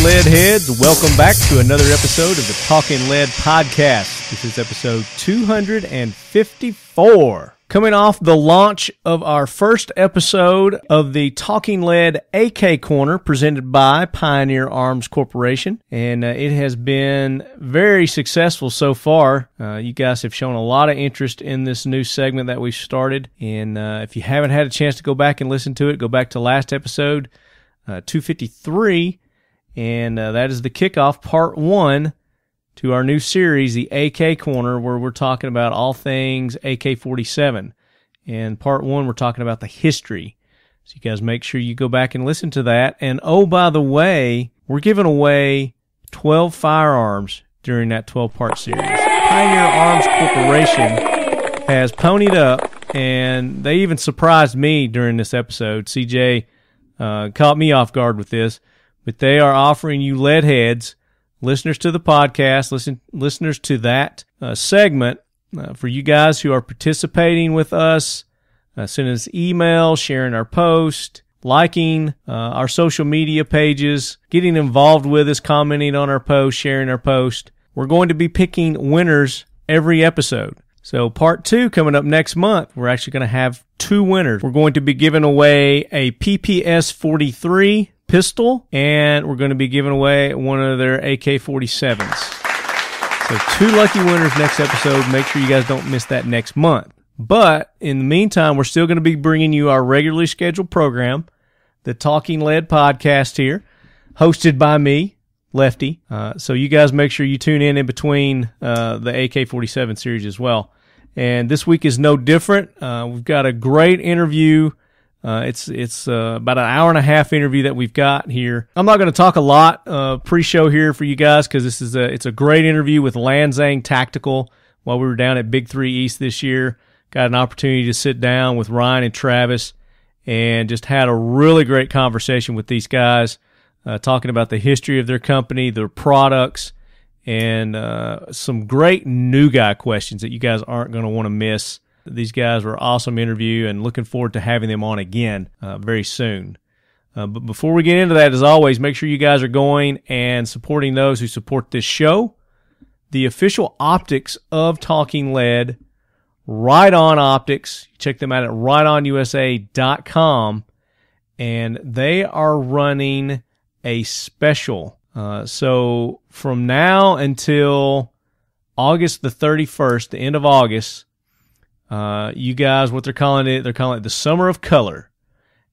Lead heads, welcome back to another episode of the Talking Lead podcast. This is episode 254. Coming off the launch of our first episode of the Talking Lead AK Corner presented by Pioneer Arms Corporation, and it has been very successful so far. You guys have shown a lot of interest in this new segment that we've started, and if you haven't had a chance to go back and listen to it, go back to last episode, 253, and that is the kickoff, part 1, to our new series, the AK Corner, where we're talking about all things AK-47. And part 1, we're talking about the history. So you guys make sure you go back and listen to that. And oh, by the way, we're giving away 12 firearms during that 12-part series. Pioneer Arms Corporation has ponied up, and they even surprised me during this episode. CJ caught me off guard with this, but they are offering you lead heads, listeners to the podcast, listeners to that segment, for you guys who are participating with us, sending us emails, sharing our post, liking our social media pages, getting involved with us, commenting on our post, sharing our post. We're going to be picking winners every episode. So part 2 coming up next month, we're actually going to have 2 winners. We're going to be giving away a PPS-43 pistol, and we're going to be giving away one of their AK-47s. So 2 lucky winners next episode. Make sure you guys don't miss that next month. But in the meantime, we're still going to be bringing you our regularly scheduled program, the Talking Lead podcast here, hosted by me, Lefty. So you guys make sure you tune in between the AK-47 series as well. And this week is no different. We've got a great interview. It's about an hour and a half interview that we've got here. I'm not going to talk a lot pre-show here for you guys because it's a great interview with Lanxang Tactical while we were down at Big 3 East this year. Got an opportunity to sit down with Ryan and Travis and just had a really great conversation with these guys, talking about the history of their company, their products, and some great new guy questions that you guys aren't going to want to miss. These guys were an awesome interview, and looking forward to having them on again very soon. But before we get into that, as always, make sure you guys are going and supporting those who support this show. The official optics of Talking Lead, Riton Optics. Check them out at ritonusa.com, and they are running a special. So from now until August the 31st, the end of August, you guys, what they're calling it the Summer of Color.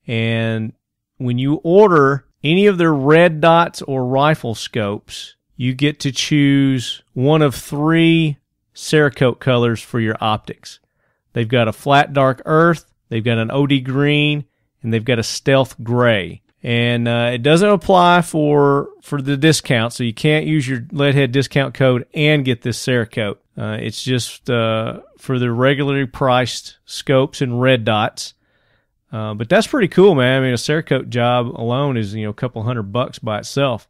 And when you order any of their red dots or rifle scopes, you get to choose one of 3 Cerakote colors for your optics. They've got a flat dark earth, they've got an OD green, and they've got a stealth gray. And it doesn't apply for the discount, so you can't use your Leadhead discount code and get this Cerakote. It's just for the regularly priced scopes and red dots. But that's pretty cool, man. I mean, a Cerakote job alone is, a couple $100 by itself.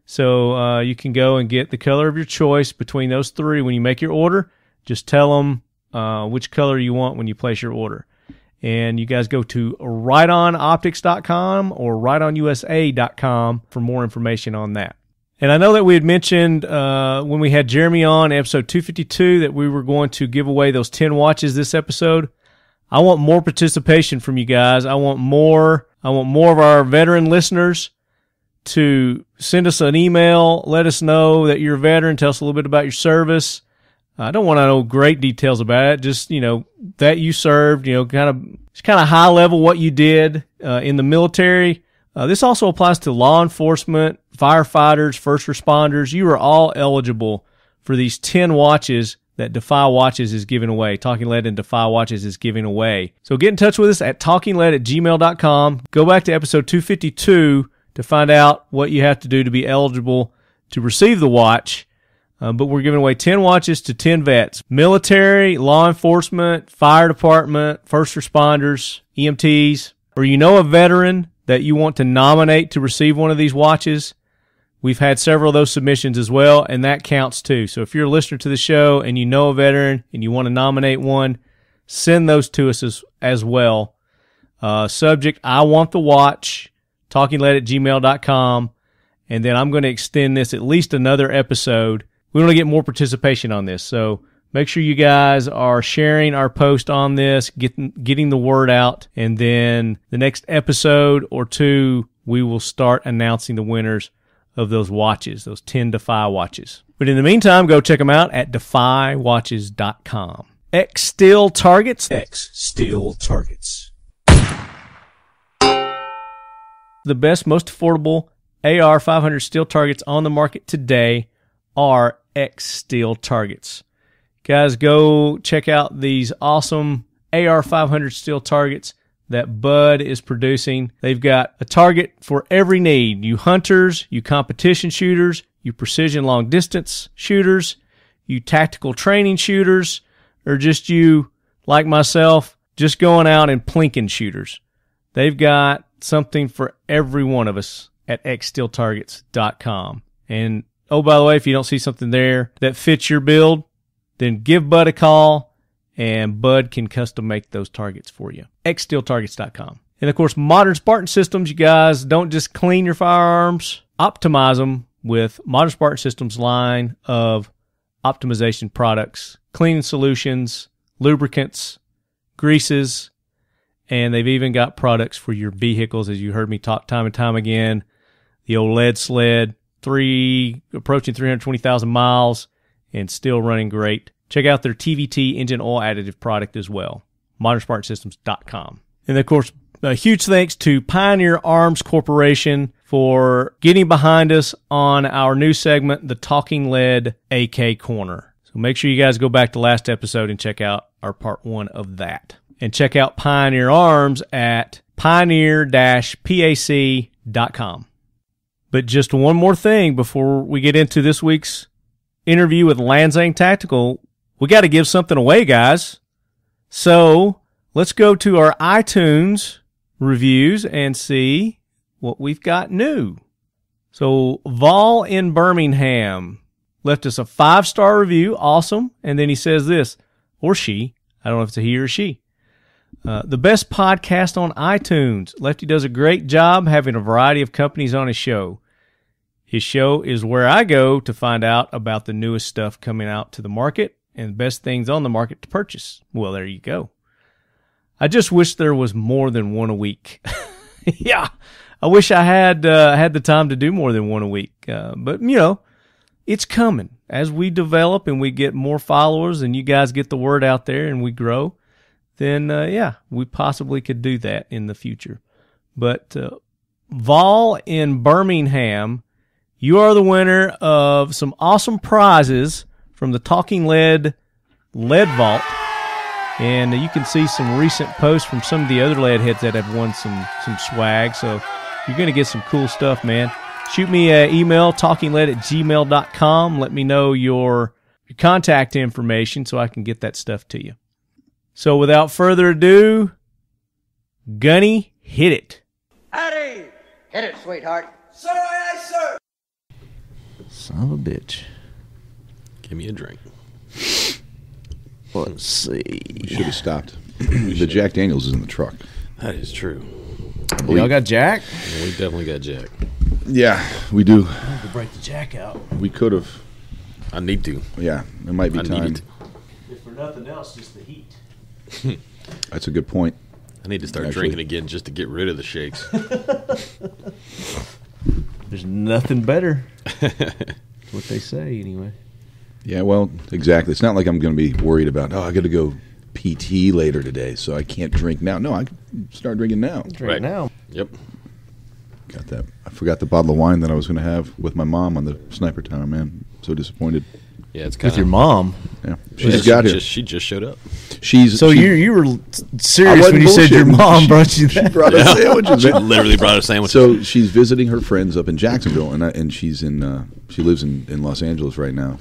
So you can go and get the color of your choice between those 3 when you make your order. Just tell them which color you want when you place your order. And you guys go to ritonoptics.com or ritonusa.com for more information on that. And I know that we had mentioned when we had Jeremy on episode 252 that we were going to give away those 10 watches this episode. I want more participation from you guys. I want more of our veteran listeners to send us an email, let us know that you're a veteran, tell us a little bit about your service. I don't want to know great details about it, just, that you served, kind of high level what you did in the military. This also applies to law enforcement, firefighters, first responders. You are all eligible for these 10 watches that Defy Watches is giving away. Talking Lead and Defy Watches is giving away. So get in touch with us at talkingled@gmail.com. Go back to episode 252 to find out what you have to do to be eligible to receive the watch. But we're giving away 10 watches to 10 vets. Military, law enforcement, fire department, first responders, EMTs, or a veteran that you want to nominate to receive one of these watches. We've had several of those submissions as well, and that counts too. So if you're a listener to the show and you know a veteran and you want to nominate one, send those to us as well. Subject, I want the watch, talkingled@gmail.com. And then I'm going to extend this at least another episode. We want to get more participation on this. So make sure you guys are sharing our post on this, getting the word out. And then the next episode or two, we will start announcing the winners of those watches, those 10 Defy watches. But in the meantime, go check them out at defywatches.com. X Steel Targets. X Steel Targets. The best, most affordable AR 500 steel targets on the market today are X Steel Targets. Guys, go check out these awesome AR 500 steel targets that Bud is producing. They've got a target for every need. You hunters, you competition shooters, you precision long distance shooters, you tactical training shooters, or just you, like myself, just going out and plinking shooters. They've got something for every one of us at xsteeltargets.com. And, oh, by the way, if you don't see something there that fits your build, then give Bud a call, and Bud can custom make those targets for you. xsteeltargets.com. And, of course, Modern Spartan Systems. You guys don't just clean your firearms, optimize them with Modern Spartan Systems line of optimization products, cleaning solutions, lubricants, greases, and they've even got products for your vehicles, as you heard me talk time and time again. The old lead sled, approaching 320,000 miles, and still running great. Check out their TVT engine oil additive product as well. ModernSpartanSystems.com. And, of course, a huge thanks to Pioneer Arms Corporation for getting behind us on our new segment, the Talking Lead AK Corner. So make sure you guys go back to last episode and check out our part 1 of that. And check out Pioneer Arms at pioneer-pac.com. But just one more thing before we get into this week's interview with Lanxang Tactical. We got to give something away, guys. So let's go to our iTunes reviews and see what we've got new. So Vol in Birmingham left us a 5-star review. Awesome. And then he says this, or she, I don't know if it's a he or she. The best podcast on iTunes. Lefty does a great job having a variety of companies on his show. His show is where I go to find out about the newest stuff coming out to the market and the best things on the market to purchase. Well, there you go. I just wish there was more than one a week. Yeah, I wish I had the time to do more than one a week. But, you know, it's coming. As we develop and we get more followers and you guys get the word out there and we grow, then, yeah, we possibly could do that in the future. But Vol in Birmingham, you are the winner of some awesome prizes from the Talking Lead Vault. And you can see some recent posts from some of the other lead heads that have won some swag. So you're going to get some cool stuff, man. Shoot me an email, talkingled@gmail.com. Let me know your contact information so I can get that stuff to you. So without further ado, Gunny, hit it. Howdy! Hit it, sweetheart. Sir, aye, aye, sir. Son of a bitch. Give me a drink. Let's see. We should have stopped. The Jack Daniels is in the truck. That is true. Y'all got Jack? Yeah, we definitely got Jack. Yeah, we do. I have to break the Jack out. We could have. I need to. Yeah, it might be time. If for nothing else, just the heat. That's a good point. I need to start drinking again just to get rid of the shakes. There's nothing better. That's what they say, anyway. Yeah, well, exactly. It's not like I'm going to be worried about, I got to go PT later today, so I can't drink now. No, I can start drinking now. Right now. Yep. Got that. I forgot the bottle of wine that I was going to have with my mom on the Sniper Tower, man. So disappointed. Yeah, it's kind of. With your mom? Yeah. She just got here. She just showed up. You were serious when you said your mom brought you that? She brought us sandwiches. She literally brought us sandwiches. So she's visiting her friends up in Jacksonville, and she's she lives in Los Angeles right now.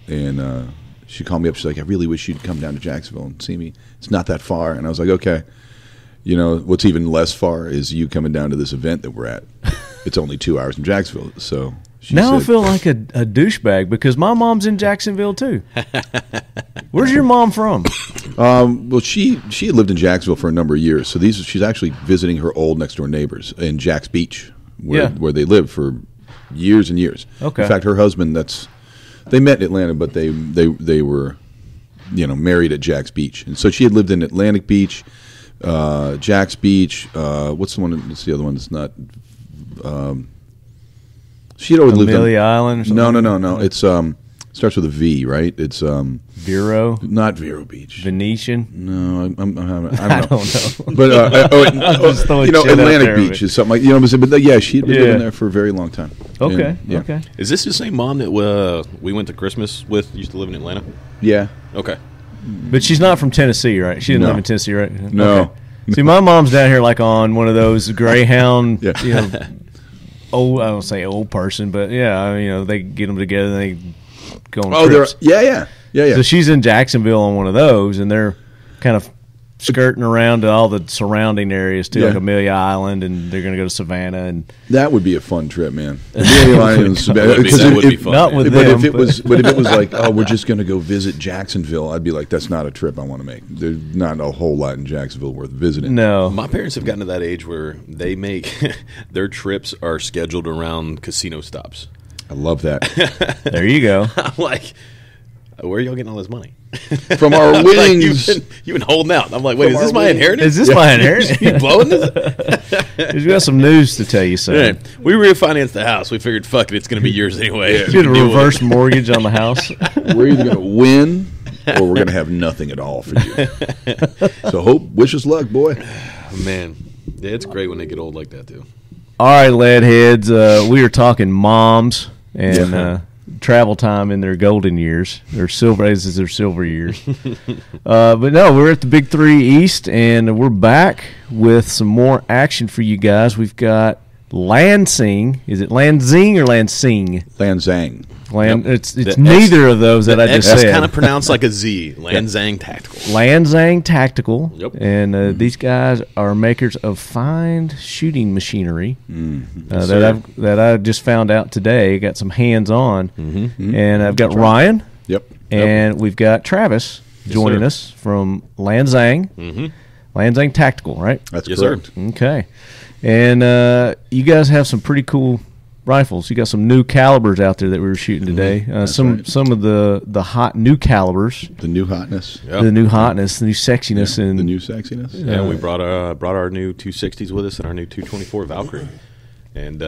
And she called me up. She's like, I really wish you'd come down to Jacksonville and see me. It's not that far. And I was like, okay. You know, what's even less far is you coming down to this event that we're at. It's only 2 hours from Jacksonville. So I feel like a douchebag because my mom's in Jacksonville too. Where's your mom from? Well, she had lived in Jacksonville for a number of years. So she's actually visiting her old next door neighbors in Jack's Beach, where they live for years and years. Okay. In fact, her husband, they met in Atlanta, but they were, married at Jack's Beach, and so she had lived in Atlantic Beach, Jack's Beach. What's the one? What's the other one that's not? She had always lived on Amelia Island or something? No. It's starts with a V, right? It's Vero? not Vero Beach. Venetian? No, I don't know. I don't know. But just throwing shit out Atlantic there, Beach is something like But yeah, she had been Yeah. living there for a very long time. Okay, And, yeah. okay. Is this the same mom that we went to Christmas with? Used to live in Atlanta. Yeah. Okay. But she's not from Tennessee, right? She didn't No. live in Tennessee, right? No. Okay. See, my mom's down here like on one of those Greyhound, Yeah. old, I don't say old person, but yeah, they get them together and they go on Oh, trips. yeah. So she's in Jacksonville on one of those, and they're kind of skirting around to all the surrounding areas too, Yeah. like Amelia Island, and they're going to go to Savannah. And That would be a fun trip, man. Amelia Island, That would be fun. not man. with But them, if it was like, oh, we're just going to go visit Jacksonville, I'd be like, that's not a trip I want to make. There's not a whole lot in Jacksonville worth visiting. no. My parents have gotten to that age where they make their trips are scheduled around casino stops. I love that. There you go. I'm like, where are y'all getting all this money? From our Like, winnings. you've been holding out. I'm like, wait, From is this our my winnings. inheritance? Is this my inheritance? You blowing this? We got some news to tell you, son. Yeah. We refinanced the house. We figured, fuck it, it's going to be yours anyway. You did a reverse mortgage on the house. We're either going to win or we're going to have nothing at all for you. So wish us luck, boy. Man, yeah, it's great when they get old like that, too. All right, lead heads. We are talking moms and Yeah. travel time in their golden years, their silver years. But no, we're at the Big 3 East, and we're back with some more action for you guys. We've got Lanxang. Is it Lanxing or Lanxing? Lanxang. It's The neither of those that I just That's said. kind of pronounced like a Z. Lanxang Tactical. Lanxang Tactical. Yep. And these guys are makers of fine shooting machinery that I just found out today. Got some hands on. And I've got Ryan Yep. and we've got Travis joining sir. us from Lanxang. Lanxang Tactical, right? That's Yes, sir. correct. Okay. And you guys have some pretty cool rifles. You got some new calibers out there that we were shooting today. Some of the hot new calibers, The new hotness. Yep. the new hotness, the new sexiness, and The new sexiness. Yeah, we brought our new 260s with us and our new 224 Valkyrie. And,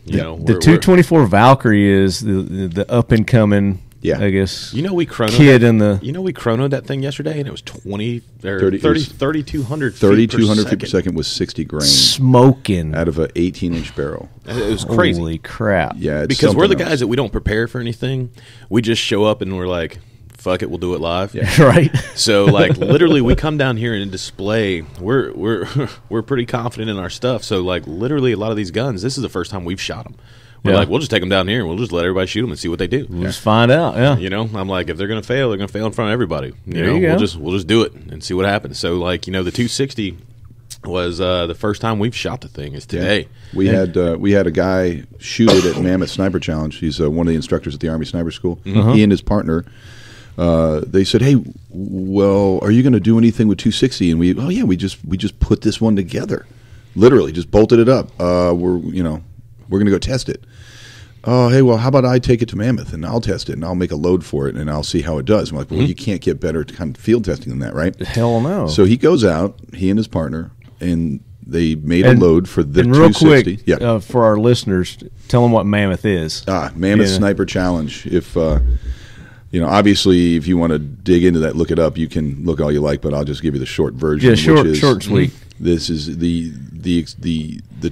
you know, the 224 Valkyrie is the up and coming. Yeah. I guess. You know, we chronoed kid that, in the. You know, we chronoed that thing yesterday, and it was 30 3,200 3,200 feet per second was 60 grain Smoking. out of a 18-inch barrel. It was crazy. Holy crap. Yeah, it's Because we're the something guys that we don't prepare for anything. We just show up and we're like, fuck it, we'll do it live. Yeah. Right. So like literally we come down here and display we're pretty confident in our stuff. So like literally a lot of these guns, this is the first time we've shot them. We're Yeah. like, we'll just take them down here and we'll just let everybody shoot them and see what they do. We'll just find out. Yeah. You know, I'm like, if they're gonna fail, they're gonna fail in front of everybody. There know, you go. we'll just do it and see what happens. So like, you know, the 260 was the first time we've shot the thing is today. We had a guy shoot it at Mammoth Sniper Challenge. He's one of the instructors at the Army Sniper School. He and his partner, they said, "Hey, well, are you going to do anything with 260?" And we just put this one together, literally just bolted it up. We're going to go test it. Oh, hey, well, how about I take it to Mammoth and I'll test it and I'll make a load for it and I'll see how it does. I'm like, well, you can't get better kind of field testing than that, right? Hell no. So he goes out, he and his partner, and they made a load for the and real 260. quick, for our listeners, tell them what Mammoth is. Mammoth Yeah. Sniper Challenge. If obviously, if you want to dig into that, look it up. You can look all you like, but I'll just give you the short version. Yeah, short which is, and sweet. This is the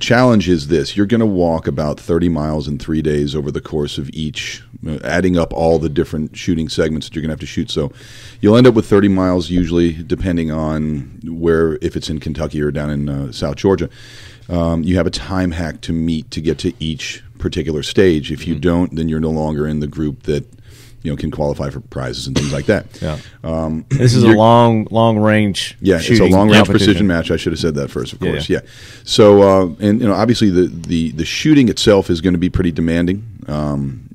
challenge is this: you're going to walk about 30 miles in 3 days over the course of each, adding up all the different shooting segments that you're going to have to shoot. So you'll end up with 30 miles usually, depending on where, if it's in Kentucky or down in South Georgia. You have a time hack to meet to get to each particular stage. If you don't, then you're no longer in the group that can qualify for prizes and things like that. Yeah. This is a long range. Yeah, it's a shooting long range competition. precision match. I should have said that first, of course. Yeah. So, and obviously the shooting itself is going to be pretty demanding.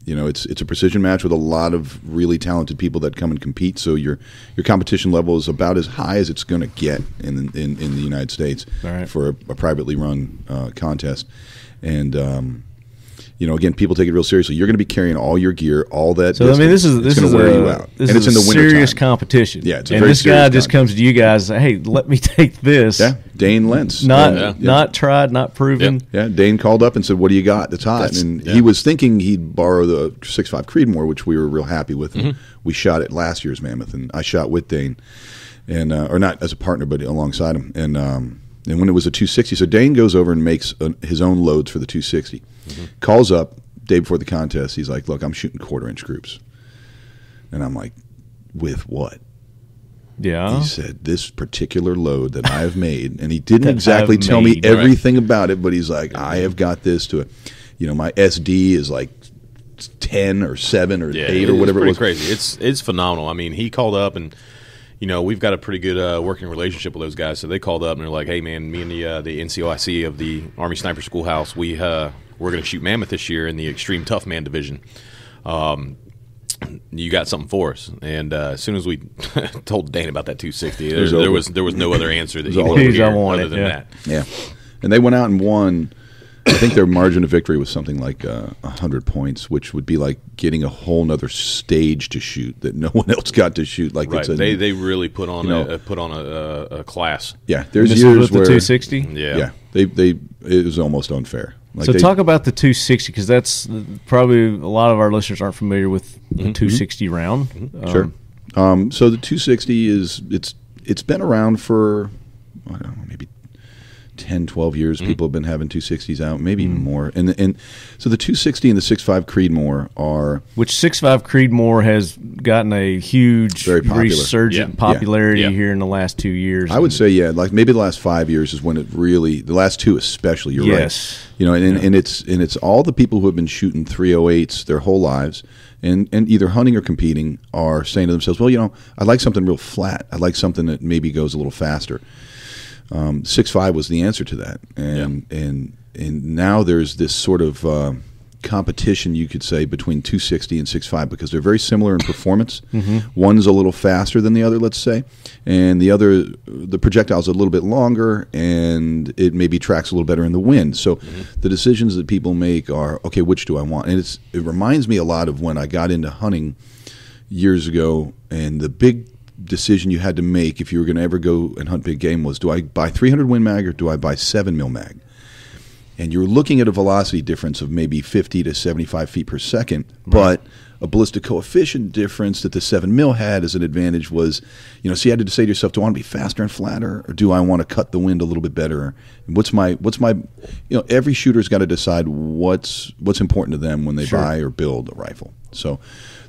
It's a precision match with a lot of really talented people that come and compete. So your competition level is about as high as it's going to get in the United States Right. for a privately run contest. And again, people take it real seriously. You're going to be carrying all your gear, all that. So distance. this is going to wear you out, this and is it's in the serious wintertime. competition. Yeah, it's a and very this guy serious just comes to you guys. Hey, let me take this. Yeah, Dane Lentz, not tried, not proven. Yeah, Dane called up and said, "What do you got that's hot?" He was thinking he'd borrow the 6.5 Creedmoor, which we were real happy with. And we shot it last year's Mammoth, and I shot with Dane, and or not as a partner, but alongside him. And when it was a 260, so Dane goes over and makes his own loads for the 260. Calls up day before the contest. He's like, "Look, I'm shooting 1/4-inch groups," and I'm like, "With what?" Yeah. He said, "This particular load that I have made," and he didn't exactly tell me everything about it, but he's like, "I have got this to it. My SD is like 10 or 7 or 8 or whatever it was." Crazy. It's phenomenal. I mean, he called up and we've got a pretty good working relationship with those guys. So they called up and they're like, "Hey man, me and the NCOIC of the Army Sniper Schoolhouse, we're going to shoot Mammoth this year in the Extreme Tough Man division. You got something for us?" And as soon as we told Dane about that 260, there was no other answer that he wanted to hear other than that. Yeah, and they went out and won. I think their margin of victory was something like 100 points, which would be like getting a whole nother stage to shoot that no one else got to shoot. Like right. They really put on a class. Yeah, there's this years was with where the 260. Yeah, it was almost unfair. So talk about the 260, because that's probably a lot of our listeners aren't familiar with the 260 round. Sure. So the 260 it's been around for, I don't know, maybe 10, 12 years. People have been having 260s out, maybe even more. And so the 260 and the 6.5 Creedmoor are... Which 6.5 Creedmoor has gotten a huge resurgent popularity here in the last 2 years. I would say, like maybe the last 5 years is when it really... The last 2 especially, you're right. And it's all the people who have been shooting 308s their whole lives and either hunting or competing are saying to themselves, well, I'd like something real flat. I'd like something that maybe goes a little faster. 6.5 was the answer to that, and now there's this sort of competition, you could say, between 260 and 6.5 because they're very similar in performance. One's a little faster than the other, let's say, and the projectile's a little bit longer, and it maybe tracks a little better in the wind. So the decisions that people make are, okay, which do I want? And it reminds me a lot of when I got into hunting years ago, and the big decision you had to make if you were going to ever go and hunt big game was, do I buy 300 Win Mag or do I buy 7 mil mag? And you're looking at a velocity difference of maybe 50 to 75 feet per second, but a ballistic coefficient difference that the 7 mil had as an advantage was, so you had to say to yourself, do I want to be faster and flatter, or do I want to cut the wind a little bit better? And what's my every shooter's got to decide what's important to them when they buy or build a rifle. So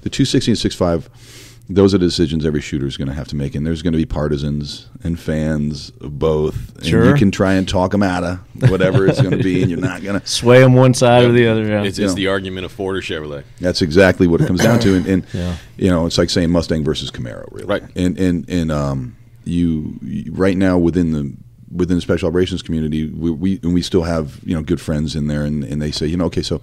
the 260 and 6.5, those are the decisions every shooter is going to have to make, and there's going to be partisans and fans of both. And you can try and talk them out of whatever it's going to be, and you're not going to sway them one side or the other. Yeah. It's the argument of Ford or Chevrolet. That's exactly what it comes down to, and it's like saying Mustang versus Camaro, really. Right. And you right now within the special operations community, we still have good friends in there, and they say, okay, so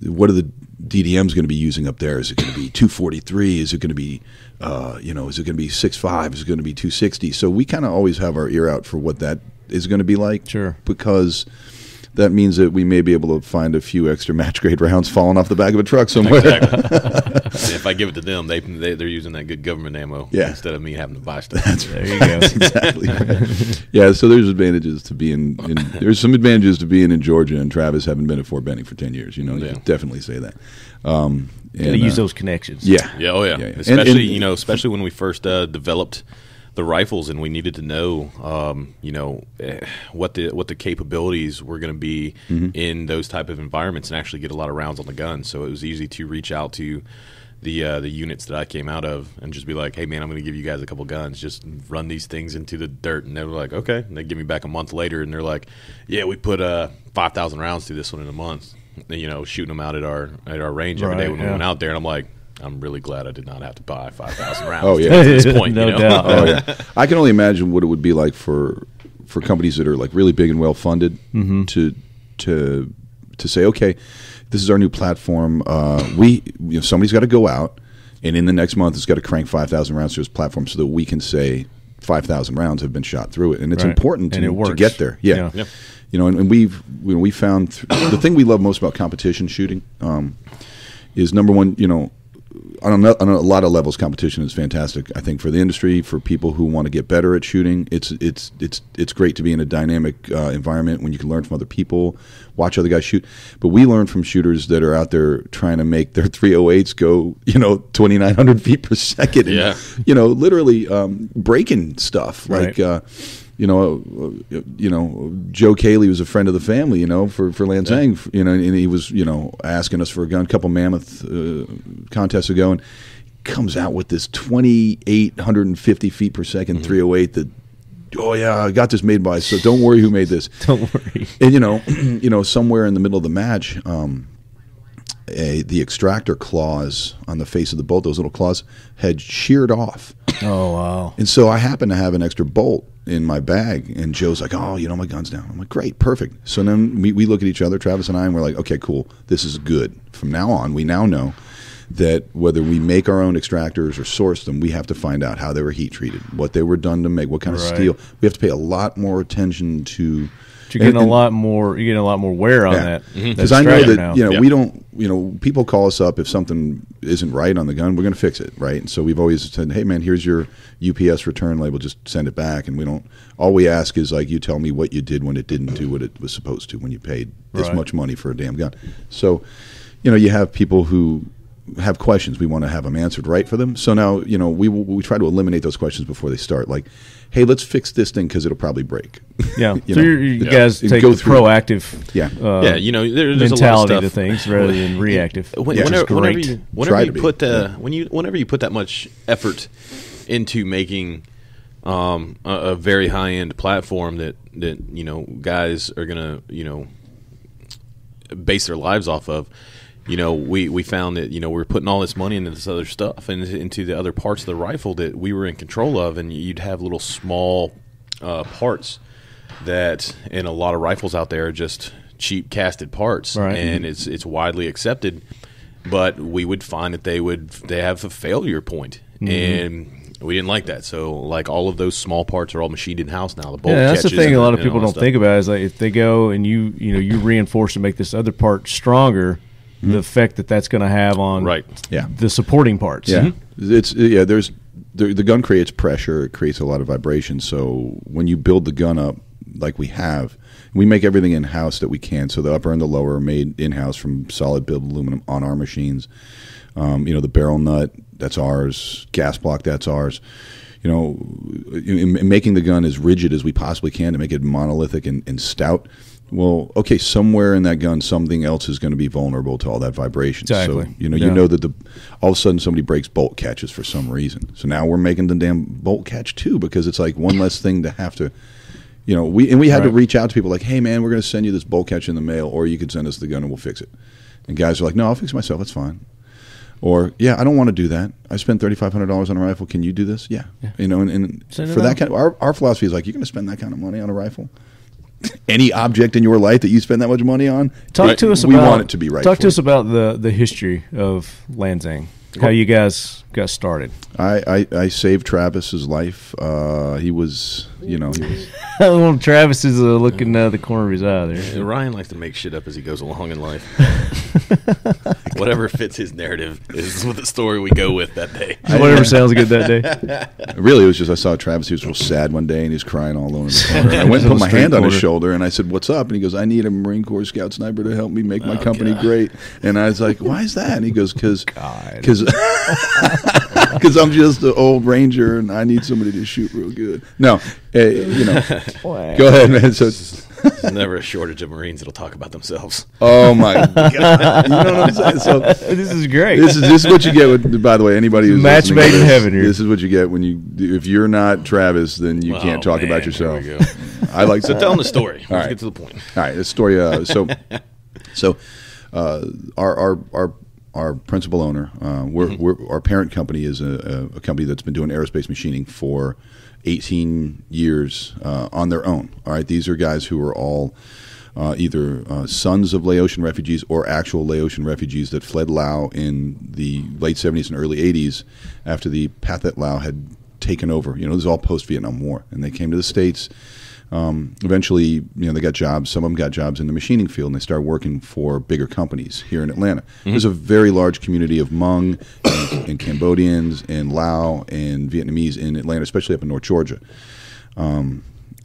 what are the DDM's going to be using up there? Is it going to be 243? Is it going to be, is it going to be 6.5? Is it going to be 260? So we kind of always have our ear out for what that is going to be like. Sure. Because that means that we may be able to find a few extra match grade rounds falling off the back of a truck somewhere. Exactly. If I give it to them, they're using that good government ammo instead of me having to buy stuff. There you go. That's exactly right. Yeah, so there's advantages to being there's some advantages to being in Georgia, and Travis having been at Fort Benning for 10 years. You can definitely say that. Got to use those connections. Yeah. Yeah. Oh yeah. Especially especially when we first developed the rifles, and we needed to know, what the capabilities were going to be in those type of environments, and actually get a lot of rounds on the gun. So it was easy to reach out to the units that I came out of and just be like, hey man, I'm going to give you guys a couple guns, just run these things into the dirt. And they were like, okay. And they give me back a month later, and they're like, yeah, we put 5,000 rounds through this one in a month. Shooting them out at our range every day when we went out there, and I'm like, I'm really glad I did not have to buy 5,000 rounds at this point. No doubt. Oh, yeah. I can only imagine what it would be like for companies that are like really big and well funded to say, okay, this is our new platform. Somebody's got to go out, and in the next month, it's got to crank 5,000 rounds to this platform so that we can say 5,000 rounds have been shot through it, and it's important to get there. Yeah. and we found the thing we love most about competition shooting is, number one, on a lot of levels, competition is fantastic. I think for the industry, for people who want to get better at shooting, it's great to be in a dynamic environment when you can learn from other people, watch other guys shoot. But we learn from shooters that are out there trying to make their 308s go, 2,900 feet per second. And, literally breaking stuff right. like. Joe Cayley was a friend of the family, for Lanxang, and he was, asking us for a gun a couple Mammoth contests ago, and comes out with this 2,850 feet per second 308 that, oh yeah, I got this made by, so don't worry who made this. Don't worry. And, somewhere in the middle of the match, the extractor claws on the face of the bolt, those little claws, had sheared off. Oh, wow. And so I happen to have an extra bolt in my bag, and Joe's like, oh, my gun's down. I'm like, great, perfect. So then we look at each other, Travis and I, and we're like, okay, cool, this is good. From now on, we now know that whether we make our own extractors or source them, we have to find out how they were heat treated, what they were done to make, what kind of steel. We have to pay a lot more attention to. You're getting a lot more wear on that. Because I know that we don't. People call us up if something isn't right on the gun. We're going to fix it, right? And so we've always said, hey man, here's your UPS return label. Just send it back. And we don't. All we ask is like, you tell me what you did when it didn't do what it was supposed to when you paid this much money for a damn gun. So, you have people who have questions. We want to have them answered right for them. So now, we try to eliminate those questions before they start. Like, hey, let's fix this thing because it'll probably break. Yeah. You guys take the proactive there's mentality a lot of stuff to things rather than reactive. Whenever you put that much effort into making a very high-end platform that guys are going to, base their lives off of, we found that, we're putting all this money into this other stuff and into the other parts of the rifle that we were in control of, and you'd have little small parts that in a lot of rifles out there are just cheap casted parts, and it's widely accepted. But we would find that they have a failure point, and we didn't like that. So like all of those small parts are all machined in house now. The bolt that's the thing. A lot of people don't stuff. think about is like if they go and you reinforce and make this other part stronger. The effect that's going to have on the supporting parts. Yeah, there's the gun creates pressure. It creates a lot of vibration. So when you build the gun up like we have, we make everything in house that we can. So the upper and the lower are made in house from solid build aluminum on our machines. The barrel nut, that's ours. Gas block, that's ours. In making the gun as rigid as we possibly can to make it monolithic and stout. Well, okay, somewhere in that gun, something else is going to be vulnerable to all that vibration. Exactly. So, you know that all of a sudden somebody breaks bolt catches for some reason. So now we're making the damn bolt catch too, because it's like one less thing to have to, we had to reach out to people like, hey man, we're going to send you this bolt catch in the mail, or you could send us the gun and we'll fix it. And guys are like, no, I'll fix it myself. That's fine. Or, yeah, I don't want to do that. I spent $3,500 on a rifle. Can you do this? Yeah. And for that kind of, our philosophy is like, you're going to spend that kind of money on a rifle? Any object in your life that you spend that much money on, we want it to be right. Talk to us about the history of Lanxang. How you guys got started? I saved Travis's life. He was. Travis is looking the corner of his eye there. Ryan likes to make shit up as he goes along in life. Whatever fits his narrative is what the story we go with that day. Whatever sounds good that day. Really, it was just I saw Travis. He was real sad one day, and he was crying all alone in the corner. I went and put my hand on his shoulder, and I said, "What's up?" And he goes, "I need a Marine Corps Scout sniper to help me make my company great." And I was like, "Why is that?" And he goes, "Because I'm just an old Ranger, and I need somebody to shoot real good." No, go ahead, man. So there's never a shortage of Marines that'll talk about themselves. Oh my God! You know what I'm saying? So this is great. This is what you get. By the way, anybody who's match made in heaven here. This is what you get if you're not Travis, then you can't talk about yourself. There we go. I like so tell them the story. Let's get to the point. All right, the story. Our principal owner, our parent company is a company that's been doing aerospace machining for 18 years on their own. All right, these are guys who are all either sons of Laotian refugees or actual Laotian refugees that fled Laos in the late 70s and early 80s after the Pathet Lao had taken over. This is all post-Vietnam War. And they came to the States. Eventually, they got jobs. Some of them got jobs in the machining field, and they started working for bigger companies here in Atlanta. There's a very large community of Hmong and Cambodians and Lao and Vietnamese in Atlanta, especially up in North Georgia.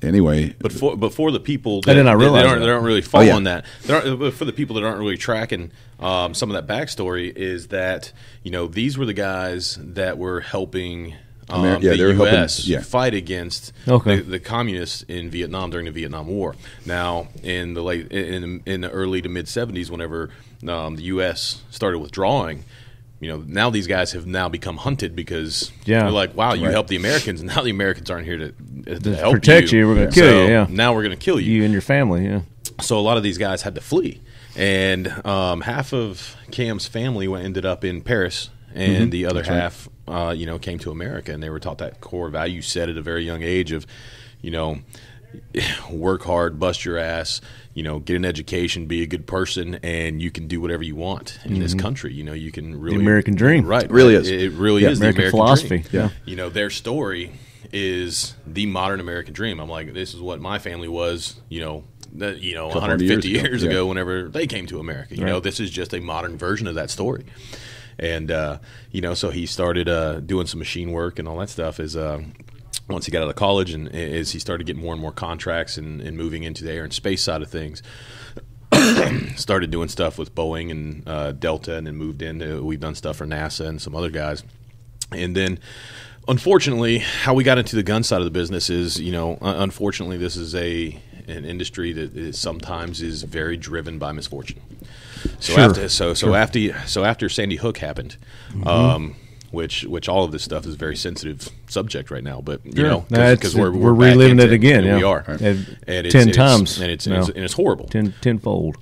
Anyway, but for the people that, that aren't really following that, for the people that aren't really tracking some of that backstory, is that these were the guys that were helping the U.S. fight against the communists in Vietnam during the Vietnam War. Now, in the early to mid '70s, whenever the U.S. started withdrawing, now these guys have now become hunted because they're like, wow, you helped the Americans, and now the Americans aren't here to help protect you. We're going to kill you. Yeah. Now we're going to kill you. You and your family. Yeah. So a lot of these guys had to flee, and half of Cam's family ended up in Paris, and the other half, came to America, and they were taught that core value set at a very young age of, work hard, bust your ass, get an education, be a good person, and you can do whatever you want in this country. You can really the American dream, right? It really is. It really is American the American philosophy. dream. Yeah, their story is the modern American dream. I'm like, this is what my family was. 150 years ago, whenever they came to America. This is just a modern version of that story. And so he started doing some machine work and all that stuff. Once he got out of college, and as he started getting more and more contracts and moving into the air and space side of things, started doing stuff with Boeing and Delta, and then moved into, we've done stuff for NASA and some other guys. And then, unfortunately, how we got into the gun side of the business is, unfortunately, this is an industry that sometimes is very driven by misfortune. So after Sandy Hook happened, which all of this stuff is a very sensitive subject right now, but because we're reliving it again. We are, and 10 times, and it's horrible, tenfold.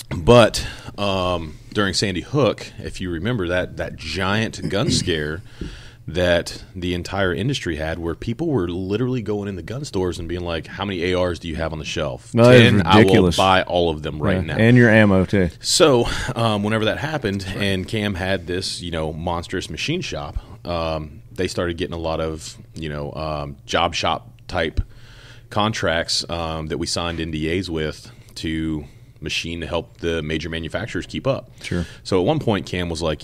But during Sandy Hook, if you remember that giant gun scare that the entire industry had, where people were literally going in the gun stores and being like, how many ARs do you have on the shelf? No, 10, I will buy all of them right now. And your ammo, too. So whenever that happened, and Cam had this, monstrous machine shop, they started getting a lot of, job shop type contracts that we signed NDAs with to machine to help the major manufacturers keep up. Sure. So at one point, Cam was like,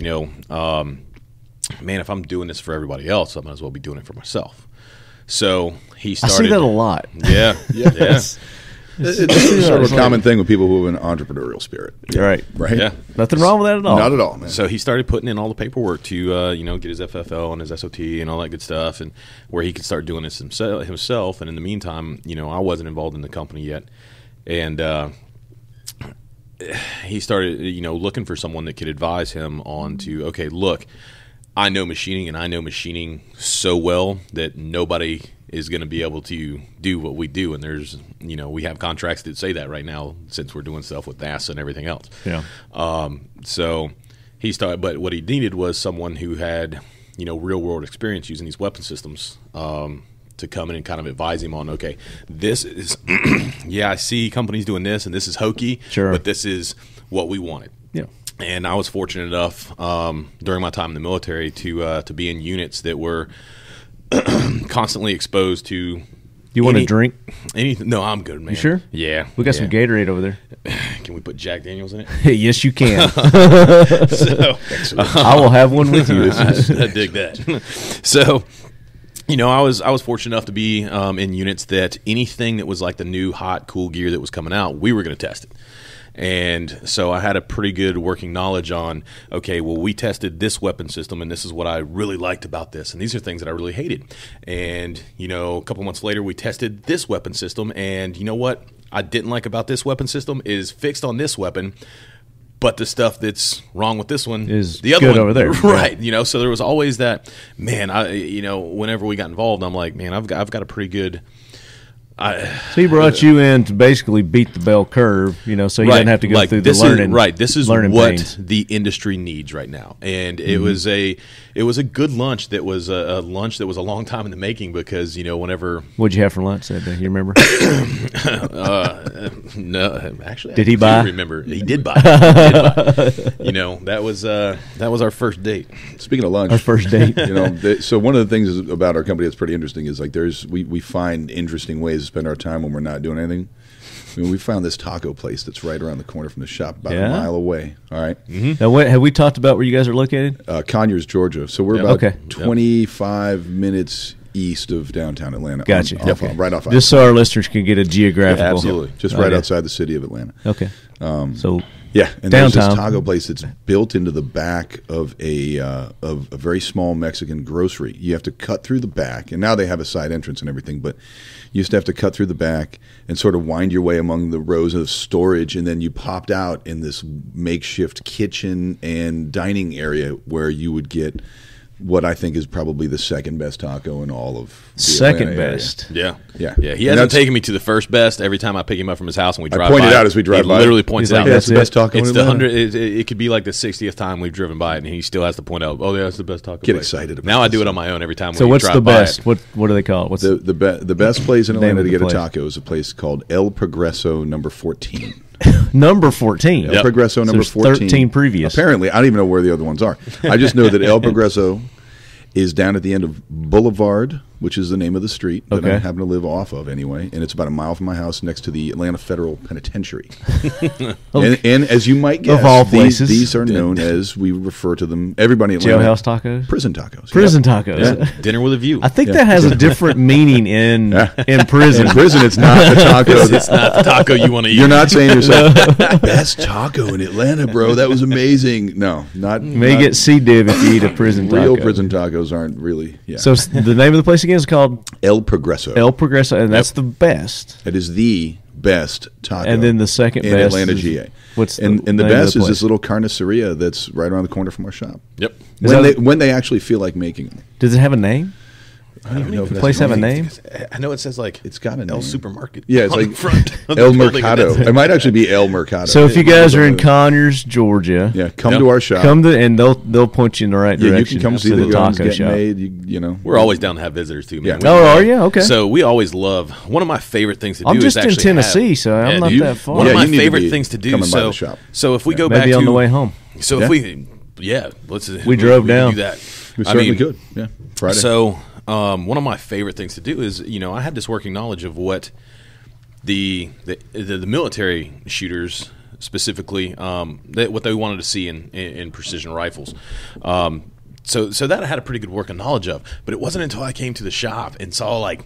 man, if I'm doing this for everybody else, I might as well be doing it for myself. So he started. I see that a lot. Yeah. It's sort of a common thing with people who have an entrepreneurial spirit. Right. Yeah. Nothing wrong with that at all. Not at all, man. So he started putting in all the paperwork to, get his FFL and his SOT and all that good stuff, and where he could start doing this himself. And in the meantime, I wasn't involved in the company yet. And he started, looking for someone that could advise him on to, okay, look, I know machining, and I know machining so well that nobody is going to be able to do what we do. And there's, we have contracts that say that right now, since we're doing stuff with NASA and everything else. Yeah. So he started, but what he needed was someone who had, real world experience using these weapon systems, to come in and kind of advise him on, okay, this is, I see companies doing this, and this is hokey, sure, but this is what we wanted. Yeah. And I was fortunate enough during my time in the military to be in units that were constantly exposed to. You want a drink? Anything? No, I'm good, man. You sure? Yeah. We got some Gatorade over there. Can we put Jack Daniels in it? Yes, you can. So, I will have one with you. I dig that. So, I was fortunate enough to be in units that anything that was like the new hot, cool gear that was coming out, we were going to test it. And so I had a pretty good working knowledge on, okay, well, we tested this weapon system, and this is what I really liked about this, and these are things that I really hated. And, a couple months later, we tested this weapon system, and you know what I didn't like about this weapon system is fixed on this weapon, but the stuff that's wrong with this one is the other one over there. Right. So there was always that, man, whenever we got involved, I'm like, man, I've got a pretty good... So he brought you in to basically beat the bell curve, so you didn't have to go through the learning. This is what pains. The industry needs right now, and it was a good lunch. That was a lunch that was a long time in the making, because whenever. What'd you have for lunch that day? You remember? No, actually, did he buy? Remember, he did buy. That was our first date. Speaking of lunch, our first date. So one of the things about our company that's pretty interesting is like we find interesting ways spend our time when we're not doing anything. I mean, we found this taco place that's right around the corner from the shop, about a mile away. All right. Now, have we talked about where you guys are located? Conyers, Georgia. So we're about 25 minutes east of downtown Atlanta. Gotcha. Right off. Just so our listeners can get a geographical. Absolutely. Just right outside the city of Atlanta. Okay. So yeah, and downtown. There's this taco place that's built into the back of a very small Mexican grocery. You have to cut through the back, and now they have a side entrance and everything, but you used to have to cut through the back and sort of wind your way among the rows of storage, and then you popped out in this makeshift kitchen and dining area where you would get what I think is probably the second best taco in all of the second Atlanta best. area. Yeah. He hasn't taken me to the first best. Every time I pick him up from his house and we drive by, I point it out as we drive by. He literally points it out. That's the best taco It's in the Atlanta. 100. It could be like the 60th time we've driven by it, and he still has to point out, "Oh, yeah, that's the best taco." Get place. excited about now. I this. do it on my own every time. So we what's drive the by best? it. What do they call it? What's The best place in Name Atlanta of to the get a place. taco is a place called El Progreso number 14. number 14? El Progreso number there's 14. 13 previous. Apparently, I don't even know where the other ones are. I just know that El Progreso is down at the end of Boulevard, which is the name of the street that I happen to live off of anyway, and it's about a mile from my house next to the Atlanta Federal Penitentiary. and as you might guess, Of all places. these are known as, we refer to them, everybody in Atlanta, Jailhouse tacos? prison tacos. Prison Yeah. tacos. Yeah. Dinner with a view? I think that has a different meaning in prison. In prison, it's not the taco. It's not the taco you want to eat. You're not saying to yourself, best taco in Atlanta, bro. That was amazing. No, not. You may not get C. div if you eat a prison taco. real prison tacos aren't really. Yeah. So the name of the place again is called El Progreso. El Progreso, and that's the best. It is the best taco. And then the second in best Atlanta, is- GA. what's and the the name of best the is place? this little carniceria that's right around the corner from our shop. Yep. When they actually feel like making them. Does it have a name? I don't even know if The it place has have a name? I know it says like It's got a name. El Supermarket. Yeah, it's on like the front of the El building, and Mercado. that's It might actually be El Mercado. So if you guys are in Conyers, Georgia, come to our shop. come to and they'll point you in the right you direction. can come see to the guns taco get shop. made. You know, We're always down to have visitors too, man. Yeah. Oh, are you? Okay. So we always love. One of my favorite things to do I'm is just in actually Tennessee, have, so I'm not dude, that far. One Yeah, of my you need to favorite be things to do. coming by So, the shop. so if we go back Maybe to on the way home. So if we, let's. We drove can down. Do that. we certainly could. Yeah, Friday. So one of my favorite things to do is, I had this working knowledge of what the military shooters specifically what they wanted to see in precision rifles. So that I had a pretty good working knowledge of, but it wasn't until I came to the shop and saw like,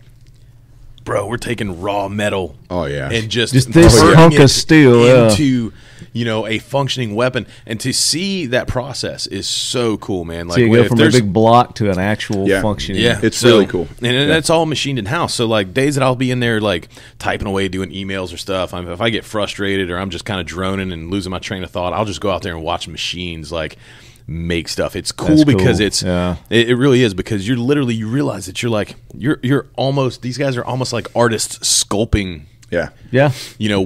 bro, we're taking raw metal. Oh, yeah. And just this turning hunk it of steel into a functioning weapon, and to see that process is so cool, man. Like So you go if from a there's- big block to an actual Yeah. functioning. yeah, It's really cool. and that's all machined in house. So like days that I'll be in there like typing away, doing emails or stuff. If I get frustrated or I'm just kind of droning and losing my train of thought, I'll just go out there and watch machines like make stuff. It's cool That's because cool. it really is, because you realize that you're almost, these guys are almost like artists sculpting yeah.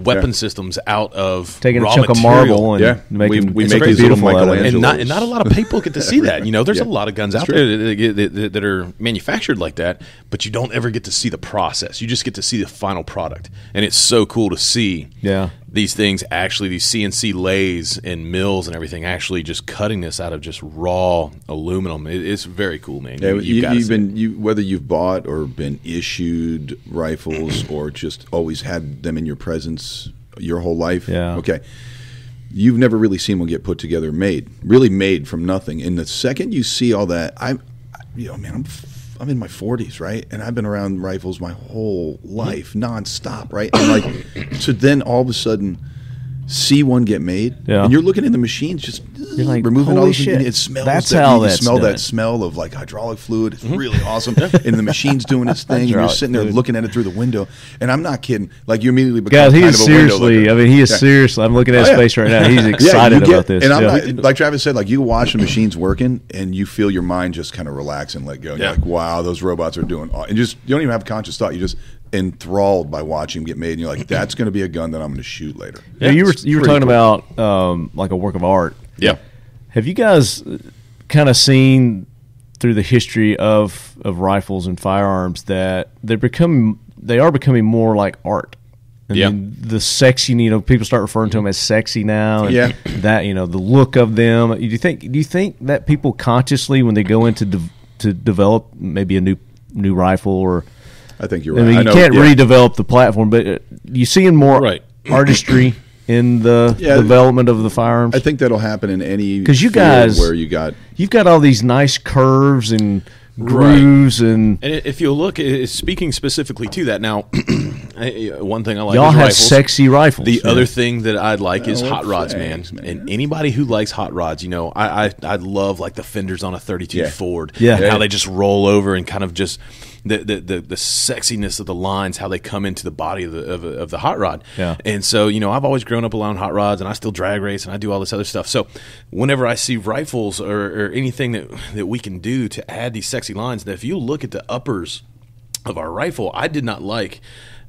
weapon systems out of Taking raw a chunk material. of marble and Yeah. making We it's make crazy these little beautiful out of it. Michelangelos. And not a lot of people get to see that. There's a lot of guns out true. there that are manufactured like that, but you don't ever get to see the process. You just get to see the final product, and it's so cool to see. Yeah. These things actually, these CNC lathes and mills and everything, actually just cutting this out of just raw aluminum. It's very cool, man. Yeah, You've gotta you've see it. been whether you've bought or been issued rifles or just always had them in your presence your whole life. Yeah. Okay. You've never really seen one get put together, really made from nothing. And the second you see all that, I'm in my 40s, right? And I've been around rifles my whole life, nonstop, right? And like, so then all of a sudden, see one get made, Yeah. and you're looking in the machines, just You're like, removing all holy the shit. It smells. That's that, how you that's smell done. that smell of like hydraulic fluid. It's really awesome, and the machine's doing its thing. And you're Hydraulic sitting there fluid. looking at it through the window, and I'm not kidding. Like you immediately become Guys, he kind is of a window seriously. looker. I mean, he is Yeah. seriously. I'm looking at his Oh, yeah. face right now. He's Yeah, excited you get- about this. And I'm Yeah. not, like Travis said, like you watch the machines working, and you feel your mind just kind of relax and let go. And Yeah. You're like, wow, those robots are doing. And just you don't even have conscious thought. You're just enthralled by watching them get made, and you're like, that's going to be a gun that I'm going to shoot later. Yeah, you were It's talking pretty cool. about like a work of art. Yeah. Have you guys kind of seen through the history of rifles and firearms that they are becoming more like art? Yeah. The sexy, people start referring to them as sexy now. And Yeah. That the look of them. Do you think that people consciously, when they go into to develop maybe a new rifle or I think you're I right. mean, you know, can't yeah. redevelop the platform, but you seeing more Right. artistry in the development of the firearms. I think that'll happen in any because you field guys where you've got all these nice curves and grooves and if you look, speaking specifically to that now, one thing I like y'all is have rifles. sexy rifles. The other thing that I like is hot rods, thanks, man. man. And anybody who likes hot rods, you know, I love like the fenders on a 32 Ford. Yeah. And how they just roll over and kind of just the sexiness of the lines, how they come into the body of the hot rod. Yeah. And so, you know, I've always grown up around hot rods, and I still drag race and I do all this other stuff. So whenever I see rifles or anything that we can do to add these sexy lines, that if you look at the uppers of our rifle, I did not like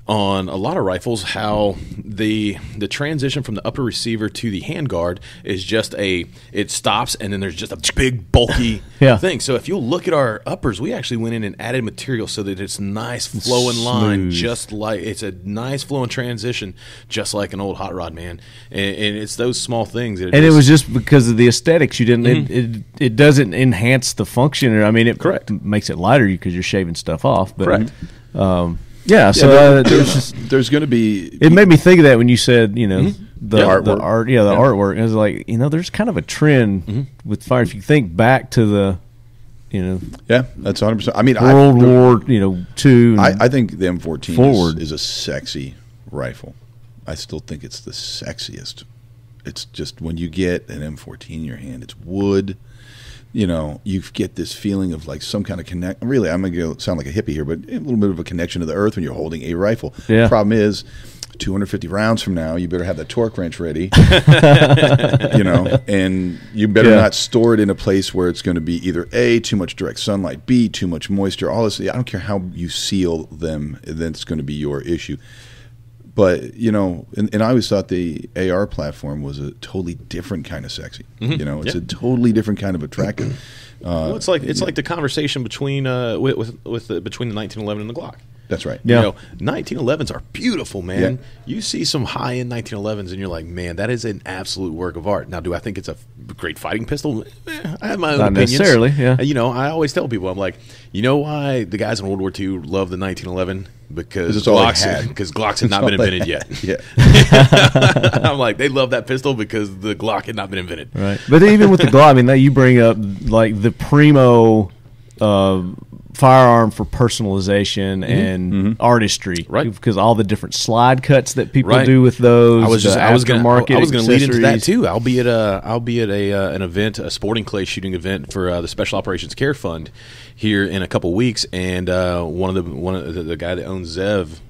on a lot of rifles how the transition from the upper receiver to the handguard is just it stops and then there's just a big bulky thing. So if you look at our uppers, we actually went in and added material so that it's nice flowing line, just like it's a nice flowing transition, just like an old hot rod, man. And it's those small things. And it was just because of the aesthetics. You didn't. It doesn't enhance the function. I mean, it makes it lighter because you're shaving stuff off. But, correct. Yeah, so there's going to be. It made me think of that when you said, you know, the artwork. Artwork. It was like, you know, there's kind of a trend with fire. If you think back to the, you know, that's 100%. I mean, World War, II. I think the M14 forward is a sexy rifle. I still think it's the sexiest. It's just when you get an M14 in your hand, it's wood. You know, you get this feeling of like some kind of connect. Really, I'm going to sound like a hippie here, but a little bit of a connection to the earth when you're holding a rifle. Yeah. The problem is, 250 rounds from now, you better have the torque wrench ready. You know, and you better not store it in a place where it's going to be either A, too much direct sunlight, B, too much moisture. All this. I don't care how you seal them, that's going to be your issue. But, you know, and I always thought the AR platform was a totally different kind of sexy. You know, it's a totally different kind of attractive. Well, it's like the conversation between between the 1911 and the Glock. That's right. Yeah. You know, 1911s are beautiful, man. Yeah. You see some high-end 1911s, and you're like, man, that is an absolute work of art. Now, do I think it's a great fighting pistol? I have my own opinions. Not necessarily, yeah. You know, I always tell people, I'm like, you know why the guys in World War II love the 1911? Because Glocks had not been invented yet. Yeah. I'm like, they love that pistol because the Glock had not been invented. Right. But even with the Glock, I mean, you bring up like the primo firearm for personalization and artistry, right? Because all the different slide cuts that people do with those. I was going to lead into that too. I'll be at an event, a sporting clay shooting event for the Special Operations Care Fund here in a couple weeks, and one of the guy that owns Zev